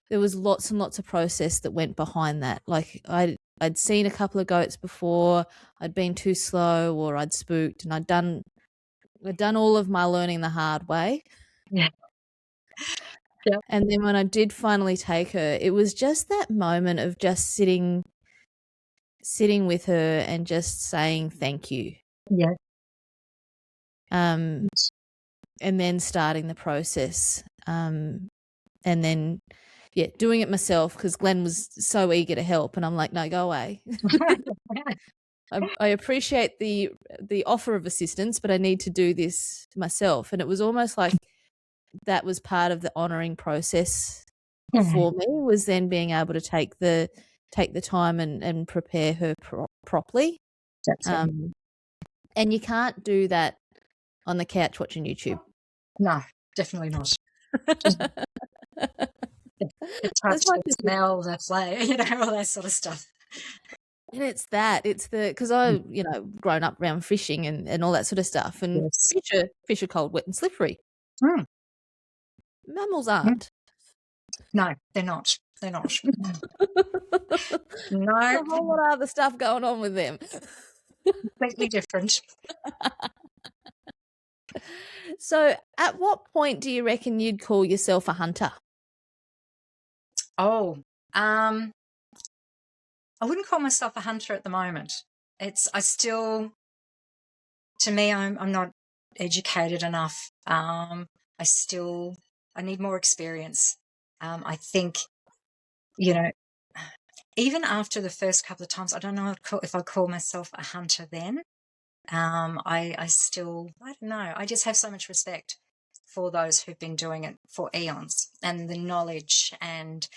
there was lots and lots of process that went behind that. Like, I'd seen a couple of goats before, I'd been too slow, or I'd spooked, and I'd done all of my learning the hard way. Yeah. Yeah. And then when I did finally take her, it was just that moment of just sitting with her and just saying thank you. Yeah. And then starting the process. And then, yeah, doing it myself because Glenn was so eager to help. And I'm like, no, go away. I appreciate the offer of assistance, but I need to do this myself. And it was almost like that was part of the honouring process for me, was then being able to take the time and prepare her properly. That's right. And you can't do that on the couch watching YouTube. No, definitely not. The touch, As much the as smell, the flavour, you know, all that sort of stuff. and it's the because I, grown up around fishing and all that sort of stuff, and Yes. fish are cold, wet, and slippery. Mm. Mammals aren't. No, they're not. They're not. No, A whole lot of other stuff going on with them. completely different. So, at what point do you reckon you'd call yourself a hunter? Oh, I wouldn't call myself a hunter at the moment. To me, I'm not educated enough. I need more experience. I think, you know, even after the first couple of times, I don't know if I'd call myself a hunter then. I don't know. I just have so much respect for those who've been doing it for eons, and the knowledge and,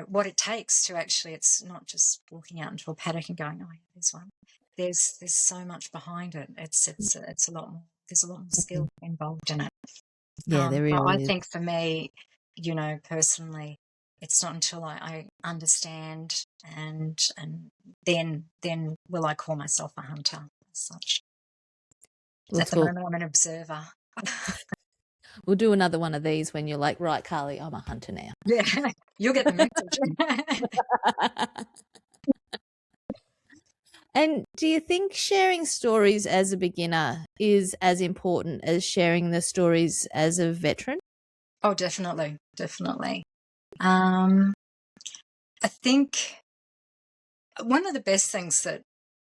what it takes to actually, it's not just walking out into a paddock and going, oh, yeah, there's one. There's so much behind it. It's a lot more. There's a lot more skill involved in it. Yeah, there But I really is. think for me, personally, it's not until I understand and then will I call myself a hunter as such. We'll At the talk. moment, I'm an observer. We'll do another one of these when you're like, right, Carly, I'm a hunter now. Yeah, you'll get the message. And do you think sharing stories as a beginner is as important as sharing the stories as a veteran? Oh, definitely, definitely. I think one of the best things that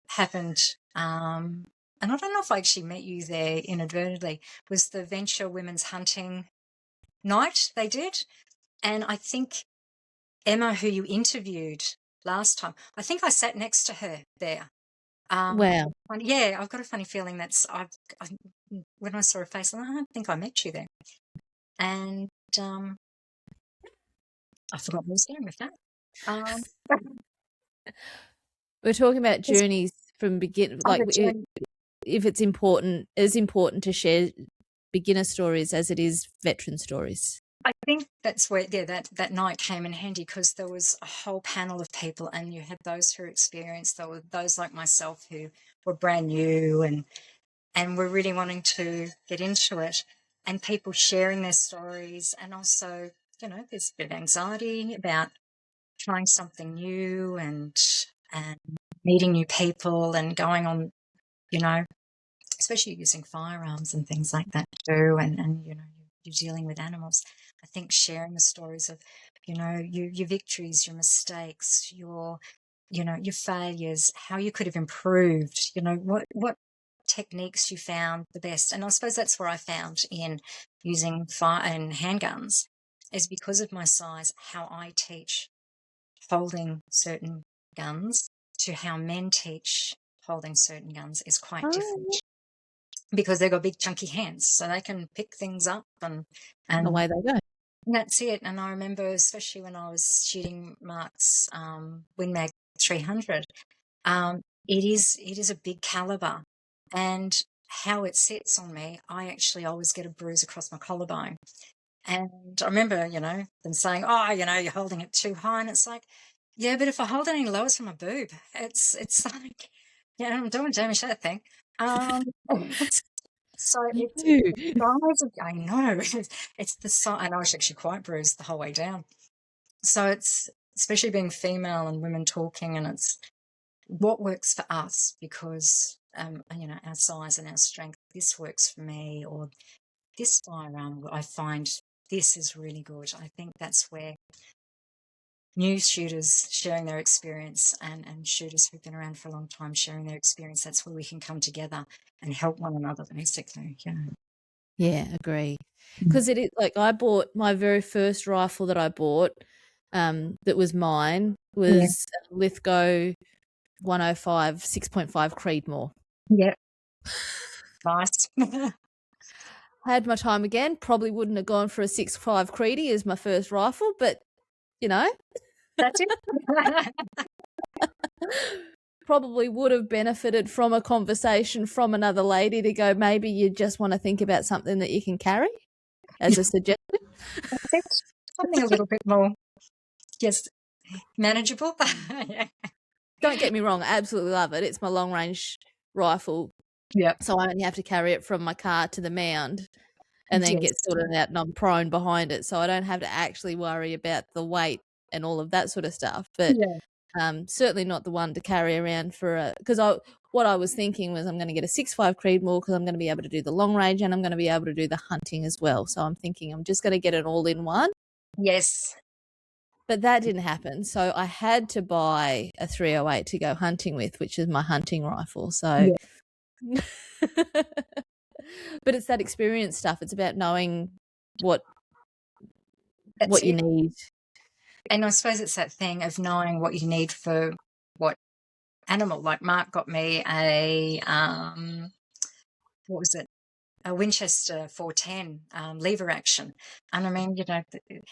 happened, and I don't know if I actually met you there inadvertently, was the Venture Women's Hunting night they did. And I think Emma, who you interviewed last time, I think I sat next to her there. Wow. Yeah, I've got a funny feeling when I saw her face, I don't think I met you there. And I forgot where I was going with that. We're talking about journeys from if it's important, as important to share beginner stories as it is veteran stories. I think that's where, that night came in handy, because there was a whole panel of people, and you had those who were experienced, there were those like myself who were brand new and were really wanting to get into it, and people sharing their stories. And also, there's a bit of anxiety about trying something new and meeting new people and going on, especially using firearms and things like that too, and you're dealing with animals. I think sharing the stories of, your victories, your mistakes, your failures, how you could have improved, what techniques you found the best. And I suppose that's where I found in using fire and handguns, is because of my size, how I teach holding certain guns to how men teach holding certain guns is quite different, because they've got big chunky hands, so they can pick things up and Away they go. that's it. And I remember, especially when I was shooting Mark's Win Mag 300, it is a big caliber, and how it sits on me, I actually always get a bruise across my collarbone. And I remember, them saying, "Oh, you're holding it too high," and it's like, yeah, but if I hold it any lower, it's from my boob. It's like, I'm doing damage to that thing. So You it's do. the size of, I know, it's the size, and I was actually quite bruised the whole way down. So it's, especially being female and women talking, and it's what works for us, because, our size and our strength, this works for me, or this firearm I find this is really good. I think that's where new shooters sharing their experience and shooters who've been around for a long time sharing their experience, that's where we can come together and help one another, basically. Yeah. Yeah, agree. Because it is like I bought my very first rifle that I bought, that was mine, Yeah. was a Lithgow 105 6.5 Creedmoor. Yeah. Nice. Had my time again, probably wouldn't have gone for a 6.5 Creedy as my first rifle, but you know, That's it. probably would have benefited from a conversation from another lady to go, maybe you just want to think about something that you can carry as a suggestion. That's something a little bit more, yes, manageable. Yeah. Don't get me wrong, I absolutely love it. It's my long range rifle. Yep. So I only have to carry it from my car to the mound and then get Yes. sorted out, and I'm prone behind it. So I don't have to actually worry about the weight and all of that sort of stuff. But Yeah. certainly not the one to carry around for because what I was thinking was I'm going to get a 6.5 Creedmoor because I'm going to be able to do the long range and I'm going to be able to do the hunting as well. So I'm thinking I'm just going to get it all in one. Yes. But that didn't happen. So I had to buy a 308 to go hunting with, which is my hunting rifle. So, Yeah. but it's that experience stuff. It's about knowing what That's you it. need. And I suppose it's that thing of knowing what you need for what animal. Like Mark got me a what was it? A Winchester 410 lever action. And I mean,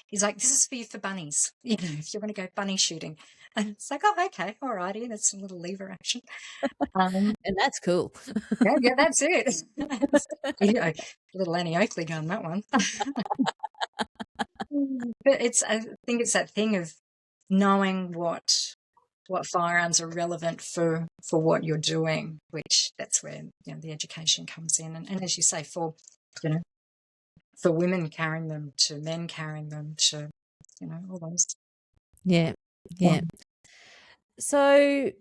he's like, this is for you for bunnies, if you want to go bunny shooting. And it's like, oh, okay, all righty, that's a little lever action. And that's cool. Yeah, that's it. Little Annie Oakley gun, that one. But I think it's that thing of knowing what firearms are relevant for what you're doing, which that's where the education comes in, and as you say, for for women carrying them to men carrying them to all those. Yeah. So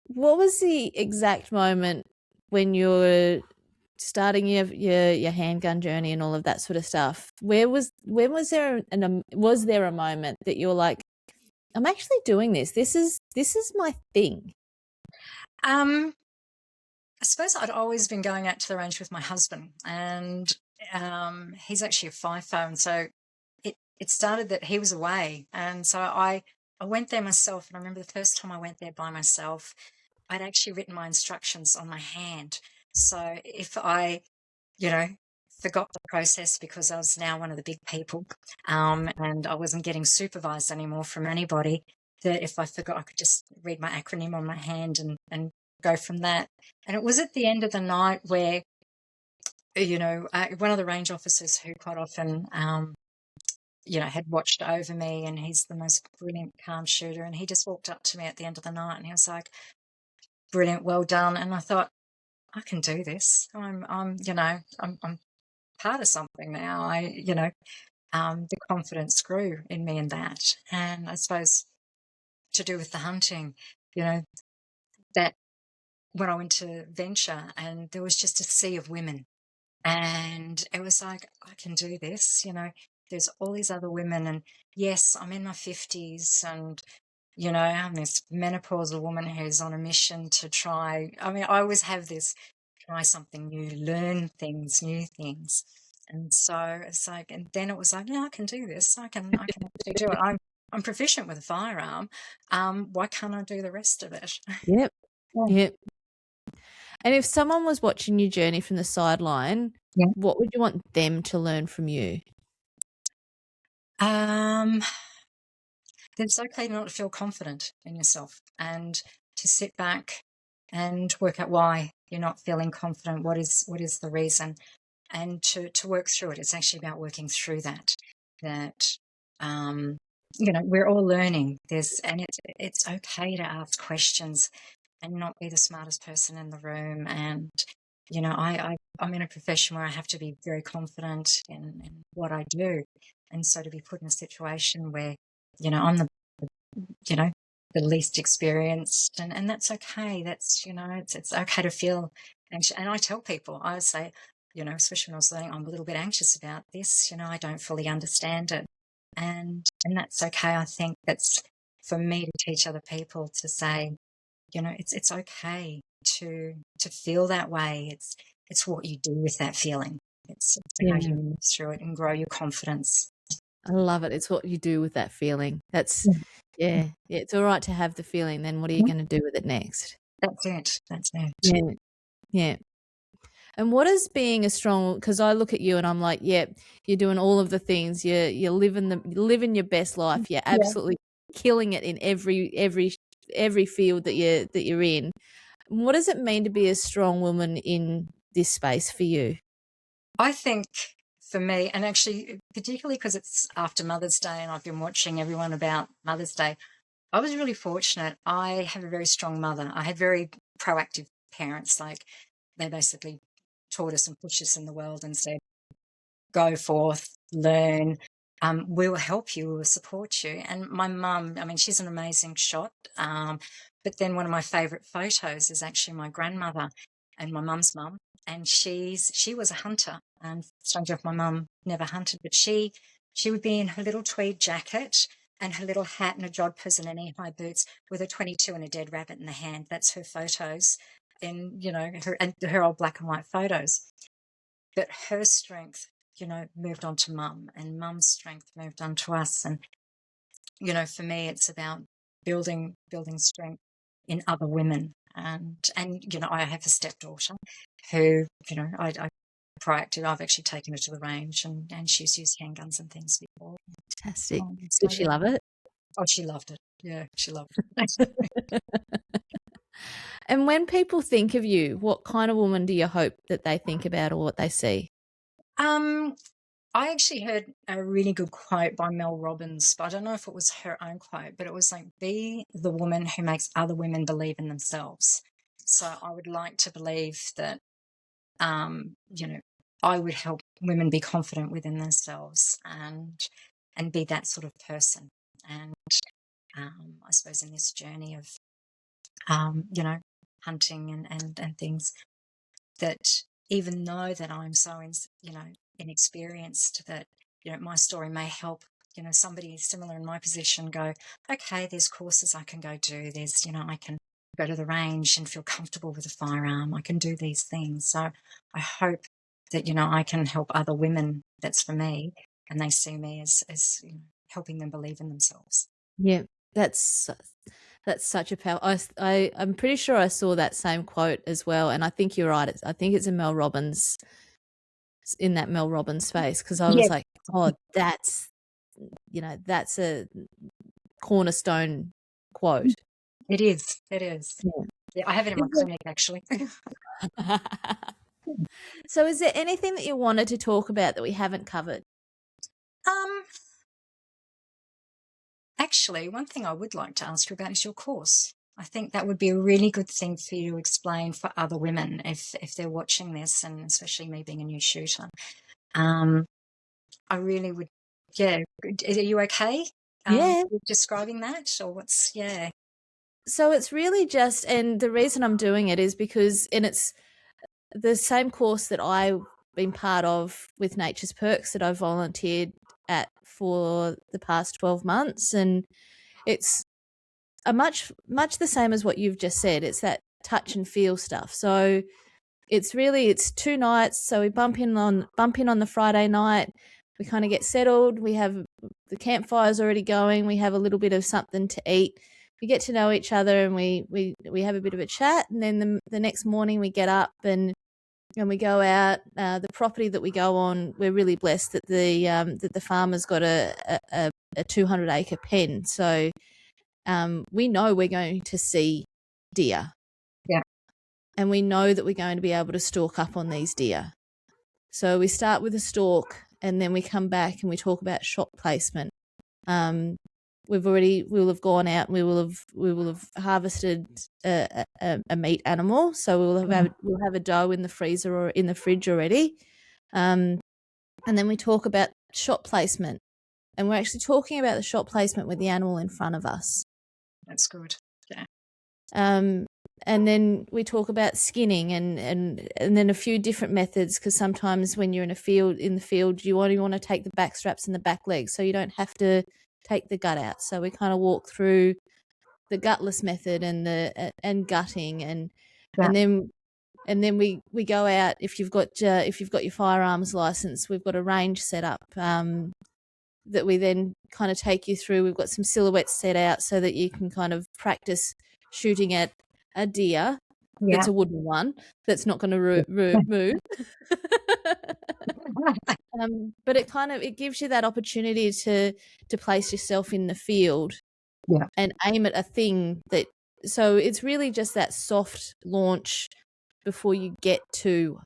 what was the exact moment when you were starting your handgun journey and all of that sort of stuff? When was there was there a moment that you were like, I'm actually doing this. This is my thing. I suppose I'd always been going out to the range with my husband, and he's actually a FIFO, and so it started that he was away, and so I went there myself. And I remember the first time I went there by myself, I'd actually written my instructions on my hand. So if I, forgot the process because I was now one of the big people, and I wasn't getting supervised anymore from anybody, that if I forgot, I could just read my acronym on my hand and go from that. And it was at the end of the night where, one of the range officers who quite often, had watched over me, and he's the most brilliant, calm shooter. And he just walked up to me at the end of the night and he was like, brilliant, well done. And I thought, I can do this. I'm part of something now. The confidence grew in me in that. And I suppose to do with the hunting, that when I went to venture and there was just a sea of women, and it was like, I can do this, there's all these other women. And yes, I'm in my 50s, and I'm this menopausal woman who's on a mission to try. I mean, I always have this try something new, learn things, new things. And so it's like, and then it was like, no, I can do this. I can actually do it. I'm proficient with a firearm. Why can't I do the rest of it? Yep. Yeah. Yep. And if someone was watching your journey from the sideline, Yeah. what would you want them to learn from you? It's okay not to feel confident in yourself, and to sit back and work out why you're not feeling confident. What is the reason? And to work through it. It's actually about working through that. We're all learning. It's okay to ask questions and not be the smartest person in the room. And I'm in a profession where I have to be very confident in what I do, and so to be put in a situation where I'm the least experienced, and that's okay. That's it's okay to feel anxious. And I tell people, I say, especially when I was learning, I'm a little bit anxious about this, I don't fully understand it. And that's okay. I think that's for me to teach other people to say, it's okay to feel that way. It's what you do with that feeling. It's how Yeah. you move through it and grow your confidence. I love it. It's what you do with that feeling. That's yeah. Yeah, it's all right to have the feeling, then what are you Mhm. gonna do with it next? That's it. That's it. Yeah. Yeah. And what is being a strong, because I look at you and I'm like, yeah, you're doing all of the things. You're living your best life. You're Yeah. absolutely killing it in every field that you're in. What does it mean to be a strong woman in this space for you? I think for me, and actually, particularly because it's after Mother's Day and I've been watching everyone about Mother's Day, I was really fortunate. I have a very strong mother. I had very proactive parents. Like, they basically taught us and pushed us in the world and said, go forth, learn. We will help you, we will support you. And my mum, I mean, she's an amazing shot. But then one of my favourite photos is actually my grandmother and my mum's mum. And she was a hunter. And strange enough, my mum never hunted, but she would be in her little tweed jacket and her little hat and her jodhpurs and her knee-high boots with a 22 and a dead rabbit in the hand. That's her photos in, her old black and white photos. But her strength, moved on to mum, and mum's strength moved on to us. And, for me, it's about building strength in other women. And I have a stepdaughter who, I proactive. I've actually taken her to the range, and she's used handguns and things before. Fantastic. So, Did she yeah. love it? Oh, she loved it. Yeah, she loved it. And when people think of you, what kind of woman do you hope that they think about or what they see? I actually heard a really good quote by Mel Robbins, but I don't know if it was her own quote, but it was like, be the woman who makes other women believe in themselves. So I would like to believe that, I would help women be confident within themselves and be that sort of person. And I suppose in this journey of, hunting and things, that even though that I'm so, inexperienced, that, my story may help, somebody similar in my position go, okay, there's courses I can go do. There's, I can go to the range and feel comfortable with a firearm. I can do these things. So I hope that, I can help other women. That's for me. And they see me as helping them believe in themselves. Yeah, that's such a power. I'm pretty sure I saw that same quote as well, and I think you're right. I think it's in that Mel Robbins space, because I was Yeah, like, oh, that's a cornerstone quote. it is. It is. Yeah. Yeah, I have it in my clinic, actually. So, is there anything that you wanted to talk about that we haven't covered? Um, Actually, one thing I would like to ask you about is your course. I think that would be a really good thing for you to explain for other women if they're watching this, and especially me being a new shooter. I really would. Yeah, are you okay? Yeah. With describing that, or what's? Yeah. So it's really just, and the reason I'm doing it is because, and it's the same course that I've been part of with Nature's Perks that I've volunteered at for the past 12 months. And it's a much the same as what you've just said. It's that touch and feel stuff. So it's 2 nights. So we bump in on the Friday night. We kind of get settled. We have the campfire's already going. We have a little bit of something to eat. We get to know each other, and we have a bit of a chat. And then the next morning we get up and we go out. The property that we go on, we're really blessed that the farmer's got a 200-acre pen. So we know we're going to see deer. Yeah. And we know that we're going to be able to stalk up on these deer. So we start with a stalk, and then we come back and we talk about shot placement. We will have gone out and we will have harvested a meat animal. So we'll have a doe in the freezer or in the fridge already. And then we talk about shot placement, and we're actually talking about the shot placement with the animal in front of us. That's good. Yeah. then we talk about skinning and then a few different methods, because sometimes when you're in the field, you only want to take the back straps and the back legs, so you don't have to take the gut out. So we kind of walk through the gutless method and gutting, and then we go out. If you've got your firearms license, we've got a range set up that we then kind of take you through. We've got some silhouettes set out so that you can kind of practice shooting at a deer that's a wooden one that's not going to move. But it gives you that opportunity to place yourself in the field and aim at a thing that. So it's really just that soft launch before you get to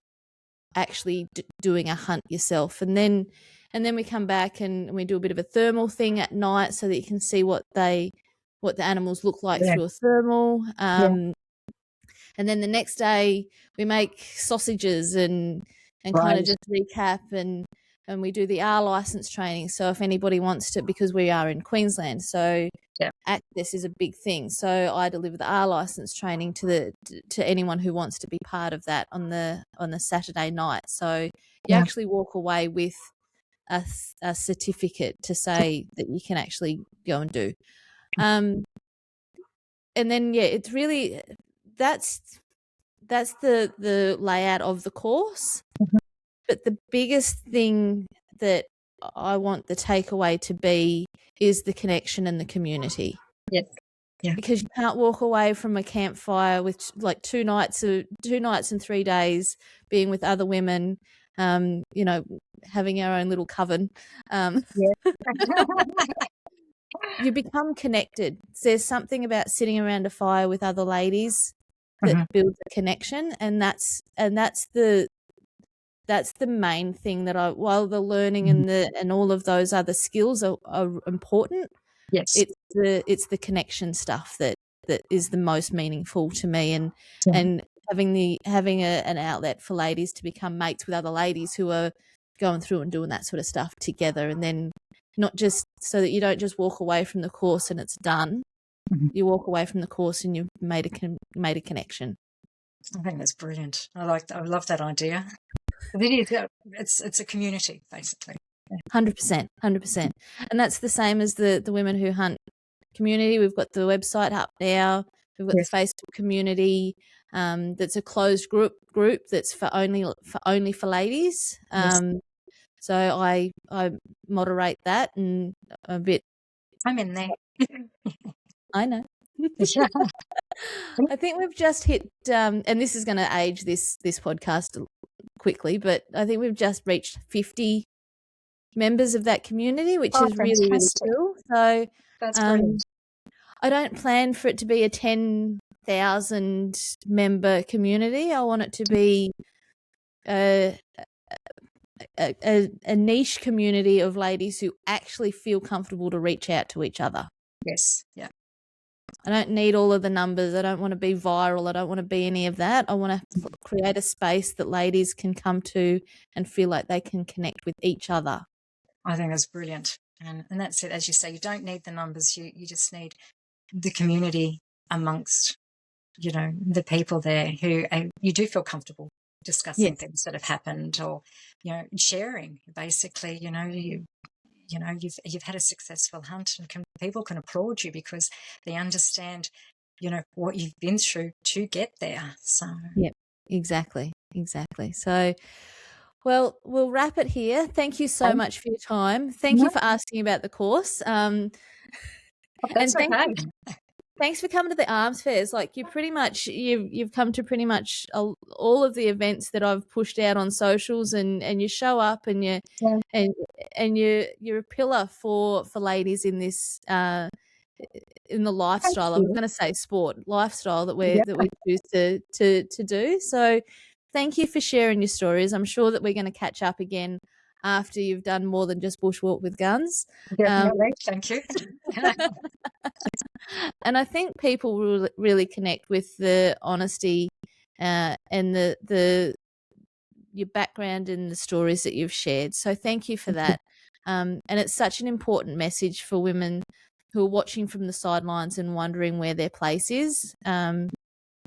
actually doing a hunt yourself, and then we come back and we do a bit of a thermal thing at night so that you can see what the animals look like through a thermal. And then the next day we make sausages and kind of just recap, and we do the R license training. So if anybody wants to, because we are in Queensland, so access is a big thing. So I deliver the R license training to anyone who wants to be part of that on the Saturday night. So you actually walk away with a certificate to say that you can actually go and do. And then it's really that's the layout of the course. But the biggest thing that I want the takeaway to be is the connection and the community. Because you can't walk away from a campfire with like 2 nights and 3 days being with other women, having our own little coven. You become connected. There's something about sitting around a fire with other ladies that builds a connection, and that's the main thing that while the learning and all of those other skills are important, it's the connection stuff that is the most meaningful to me, and having an outlet for ladies to become mates with other ladies who are going through and doing that sort of stuff together, and then not just so that you don't just walk away from the course and it's done. You walk away from the course and you've made a connection. I think that's brilliant. I love that idea. It's a community, basically. 100%, and that's the same as the Women Who Hunt community. We've got the website up now. We've got the Facebook community. That's a closed group that's only for ladies. So I moderate that, and a bit. I'm in there. I know. I think we've just hit, and this is going to age this podcast quickly, but I think we've just reached 50 members of that community, which is really, really cool. So that's brilliant. I don't plan for it to be a 10,000 member community. I want it to be a niche community of ladies who actually feel comfortable to reach out to each other. Yes. Yeah. I don't need all of the numbers. I don't want to be viral. I don't want to be any of that. I want to create a space that ladies can come to and feel like they can connect with each other. I think that's brilliant. And that's it. As you say, you don't need the numbers. You just need the community amongst, the people there who you do feel comfortable discussing things that have happened, or, sharing basically, you've had a successful hunt, and people can applaud you because they understand, what you've been through to get there. So exactly. So, well, we'll wrap it here. Thank you so much for your time. Thank you for asking about the course. That's okay. Thanks for coming to the arms fairs. Like you've come to pretty much all of the events that I've pushed out on socials, and you show up, and you're a pillar for ladies in this in the lifestyle. I was going to say sport lifestyle that we choose to do. So thank you for sharing your stories. I'm sure that we're going to catch up again after you've done more than just bushwalk with guns. Definitely. Thank you. And I think people will really connect with the honesty and your background and the stories that you've shared. So thank you for that. And it's such an important message for women who are watching from the sidelines and wondering where their place is.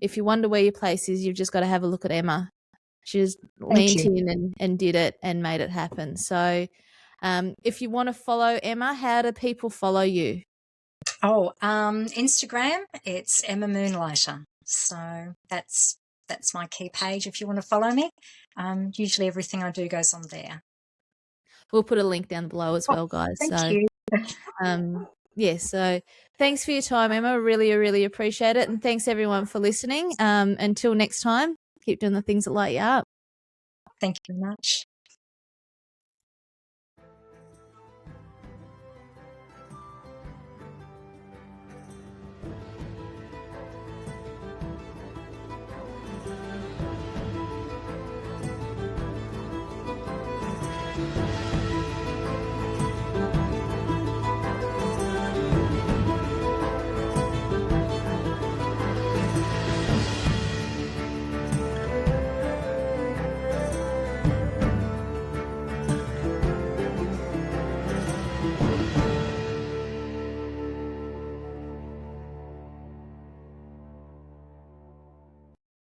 if you wonder where your place is, you've just got to have a look at Emma. She just Thank leaned you. in and did it and made it happen. So if you want to follow Emma, how do people follow you? Instagram, it's Emma Moonlighter. So that's my key page if you want to follow me. Usually everything I do goes on there. We'll put a link down below as well, guys. Thank So you. so thanks for your time, Emma. Really appreciate it. And thanks everyone for listening. Until next time, keep doing the things that light you up. Thank you very much.